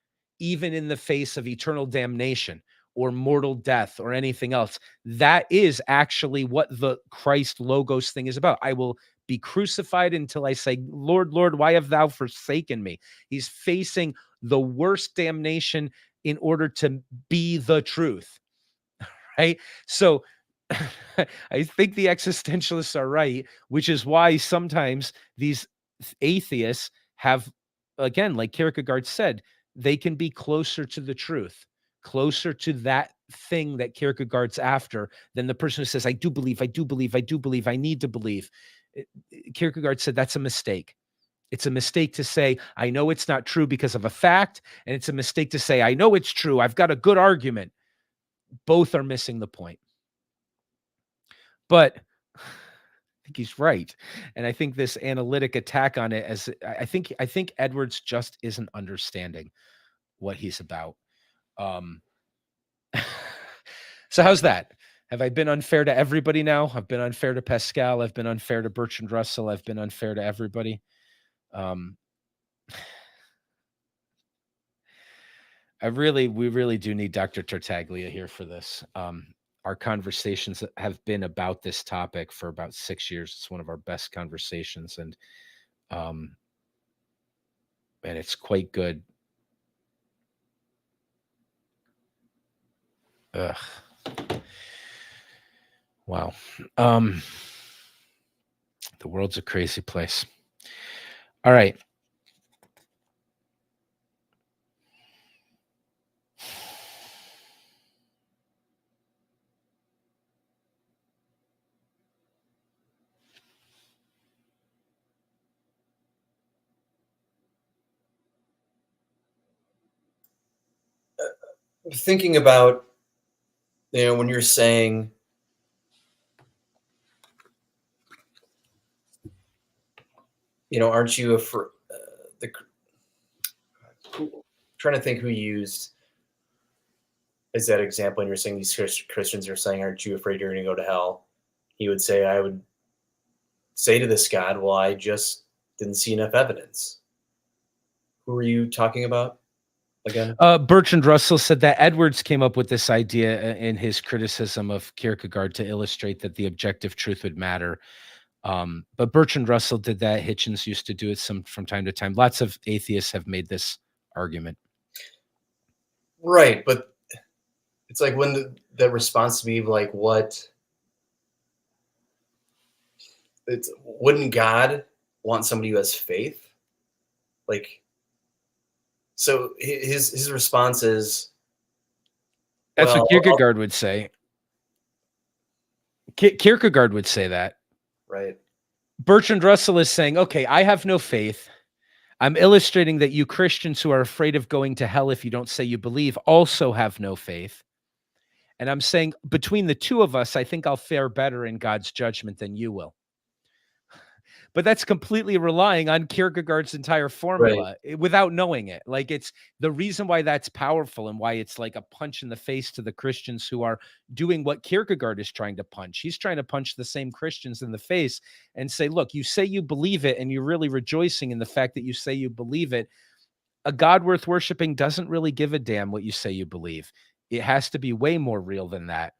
even in the face of eternal damnation or mortal death or anything else. That is actually what the Christ Logos thing is about. I will be crucified until I say, Lord, Lord, why have thou forsaken me? He's facing the worst damnation in order to be the truth, right? So I think the existentialists are right, which is why sometimes these atheists have, again, like Kierkegaard said, they can be closer to the truth, closer to that thing that Kierkegaard's after than the person who says, I do believe, I do believe, I do believe, I need to believe. Kierkegaard said that's a mistake. It's a mistake to say, I know it's not true because of a fact, and it's a mistake to say, I know it's true, I've got a good argument. Both are missing the point. But I think he's right. And I think this analytic attack on it, as I think Edwards just isn't understanding what he's about. So how's that? Have I been unfair to everybody now? I've been unfair to Pascal. I've been unfair to Bertrand Russell. I've been unfair to everybody. We really do need Dr. Tartaglia here for this. Our conversations have been about this topic for about 6 years. It's one of our best conversations, and it's quite good. Ugh. Wow. The world's a crazy place. All right. Thinking about, when you're saying, aren't you trying to think who used, is that example, and you're saying these Christians are saying, "Aren't you afraid you're going to go to hell?" He would say, "I would say to this God, well, I just didn't see enough evidence." Who are you talking about again? Bertrand Russell said that Edwards came up with this idea in his criticism of Kierkegaard to illustrate that the objective truth would matter. But Bertrand Russell did that. Hitchens used to do it from time to time. Lots of atheists have made this argument. Right, but it's like when the response to be like, what? Wouldn't God want somebody who has faith? Like, so his response is, That's well, what Kierkegaard would say. Kierkegaard would say that. right. Bertrand Russell is saying, okay, I have no faith. I'm illustrating that you Christians who are afraid of going to hell if you don't say you believe also have no faith. And I'm saying between the two of us, I think I'll fare better in God's judgment than you will. But that's completely relying on Kierkegaard's entire formula without knowing it. Like, it's the reason why that's powerful and why it's like a punch in the face to the Christians who are doing what Kierkegaard is trying to punch. He's trying to punch the same Christians in the face and say, look, you say you believe it and you're really rejoicing in the fact that you say you believe it. A God worth worshiping doesn't really give a damn what you say you believe. It has to be way more real than that.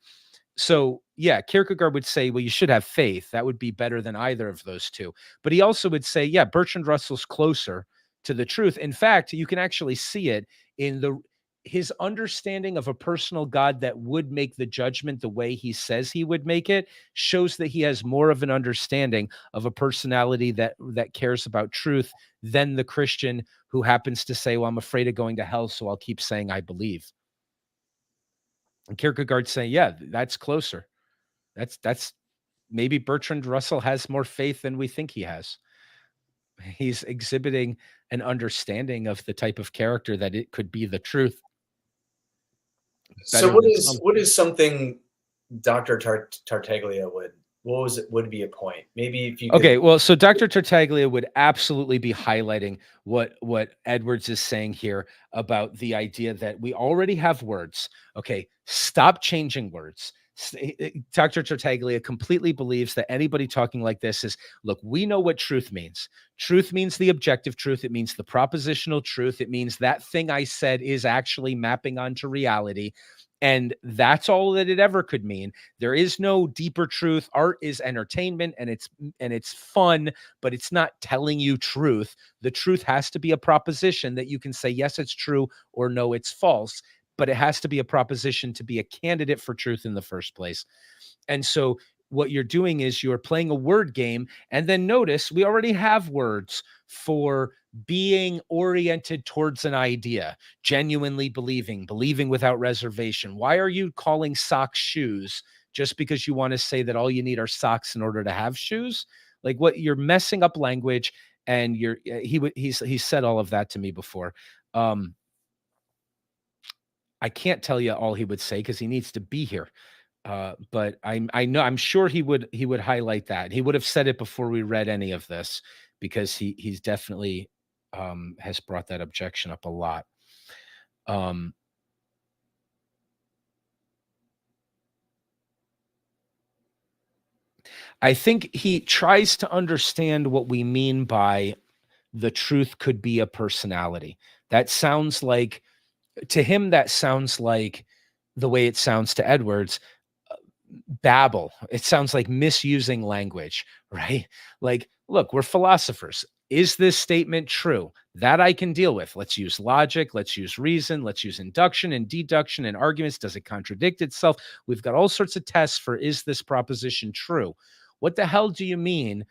So, yeah, Kierkegaard would say, well, you should have faith. That would be better than either of those two. But he also would say, yeah, Bertrand Russell's closer to the truth. In fact, you can actually see it in his understanding of a personal God that would make the judgment the way he says he would make it shows that he has more of an understanding of a personality that cares about truth than the Christian who happens to say, well, I'm afraid of going to hell, so I'll keep saying I believe. And Kierkegaard saying, yeah, that's closer. That's maybe Bertrand Russell has more faith than we think he has. He's exhibiting an understanding of the type of character that it could be the truth. So what is something Dr. Tartaglia would be a point? Maybe if you could... Okay, well, so Dr. Tartaglia would absolutely be highlighting what Edwards is saying here about the idea that we already have words. Okay, stop changing words. Dr. Tartaglia completely believes that anybody talking like this is, look, we know what truth means. Truth means the objective truth. It means the propositional truth. It means that thing I said is actually mapping onto reality. And that's all that it ever could mean. There is no deeper truth. Art is entertainment and it's fun, but it's not telling you truth. The truth has to be a proposition that you can say, yes, it's true, or no, it's false. But it has to be a proposition to be a candidate for truth in the first place. And so what you're doing is you're playing a word game. And then notice we already have words for being oriented towards an idea, genuinely believing without reservation. Why are you calling socks shoes just because you want to say that all you need are socks in order to have shoes? Like, what, you're messing up language. And he's said all of that to me before. I can't tell you all he would say because he needs to be here. But I'm sure he would highlight that. He would have said it before we read any of this, because he's definitely has brought that objection up a lot. I think he tries to understand what we mean by the truth could be a personality. That sounds like, to him, that sounds like the way it sounds to Edwards, babble. It sounds like misusing language, right? Like, look, we're philosophers. Is this statement true? That I can deal with. Let's use logic. Let's use reason. Let's use induction and deduction and arguments. Does it contradict itself? We've got all sorts of tests for, is this proposition true? What the hell do you mean?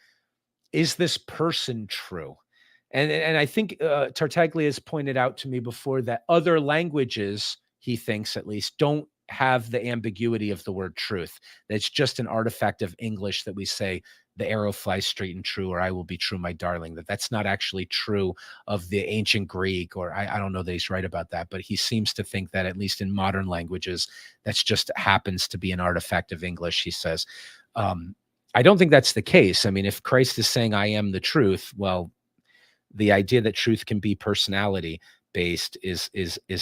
Is this person true? And I think Tartaglia has pointed out to me before that other languages, he thinks at least, don't have the ambiguity of the word truth. It's just an artifact of English that we say, the arrow flies straight and true, or I will be true, my darling. That's not actually true of the ancient Greek, or I don't know that he's right about that, but he seems to think that at least in modern languages, that's just happens to be an artifact of English, he says. I don't think that's the case. I mean, if Christ is saying, I am the truth, well, the idea that truth can be personality based is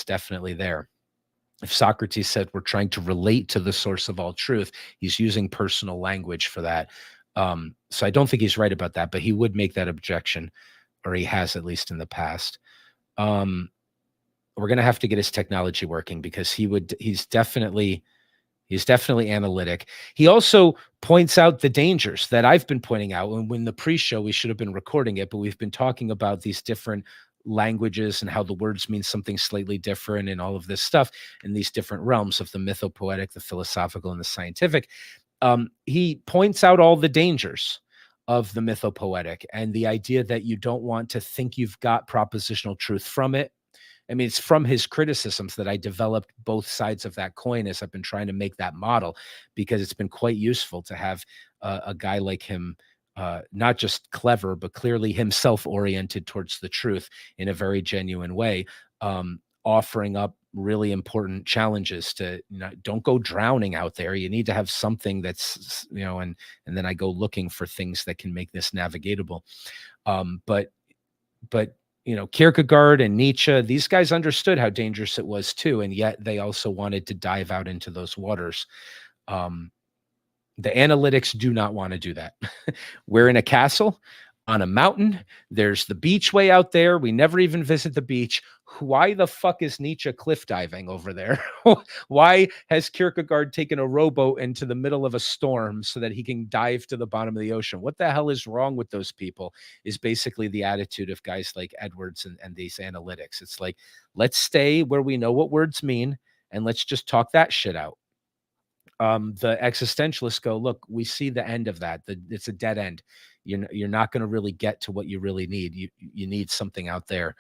definitely there. If Socrates said we're trying to relate to the source of all truth, he's using personal language for that. So I don't think he's right about that, but he would make that objection, or he has at least in the past. We're going to have to get his technology working, because he's definitely analytic. He also points out the dangers that I've been pointing out. And when the pre-show, we should have been recording it, but we've been talking about these different languages and how the words mean something slightly different and all of this stuff in these different realms of the mythopoetic, the philosophical, and the scientific. He points out all the dangers of the mythopoetic and the idea that you don't want to think you've got propositional truth from it. I mean, it's from his criticisms that I developed both sides of that coin as I've been trying to make that model, because it's been quite useful to have a guy like him, not just clever, but clearly himself oriented towards the truth in a very genuine way, offering up really important challenges to, don't go drowning out there. You need to have something that's, and then I go looking for things that can make this navigatable. But Kierkegaard and Nietzsche, these guys understood how dangerous it was too, and yet they also wanted to dive out into those waters. The analytics do not want to do that. We're in a castle on a mountain. There's the beach way out there. We never even visit the beach. Why the fuck is Nietzsche cliff diving over there? Why has Kierkegaard taken a rowboat into the middle of a storm so that he can dive to the bottom of the ocean? What the hell is wrong with those people is basically the attitude of guys like Edwards and these analytics. It's like, let's stay where we know what words mean, and let's just talk that shit out. The existentialists go, look, we see the end of that. It's a dead end. You're not going to really get to what you really need. You need something out there.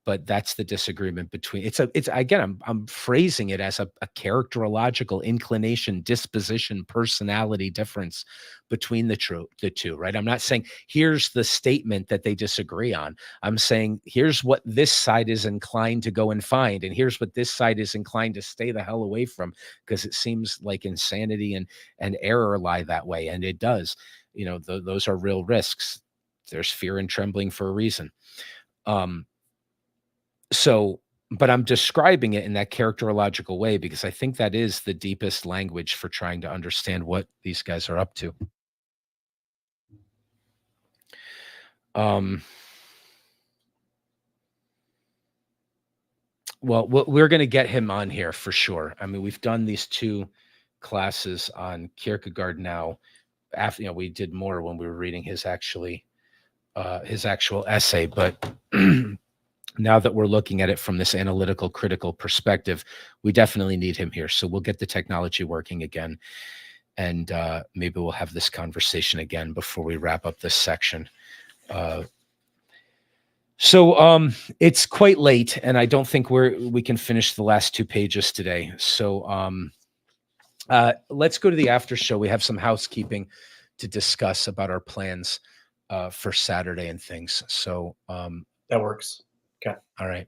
But that's the disagreement between it's again, I'm phrasing it as a characterological inclination, disposition, personality difference between the two, right? I'm not saying here's the statement that they disagree on. I'm saying here's what this side is inclined to go and find, and here's what this side is inclined to stay the hell away from, because it seems like insanity and error lie that way, and it does. Those are real risks. There's fear and trembling for a reason. But I'm describing it in that characterological way because I think that is the deepest language for trying to understand what these guys are up to. Well, we're going to get him on here for sure. I mean, we've done these 2 classes on Kierkegaard now. After, we did more when we were reading his actual essay, but now that we're looking at it from this analytical, critical perspective, we definitely need him here. So we'll get the technology working again, and maybe we'll have this conversation again before we wrap up this section. So it's quite late, and I don't think we can finish the last 2 pages today. So let's go to the after show. We have some housekeeping to discuss about our plans for Saturday and things. So that works. Okay. All right.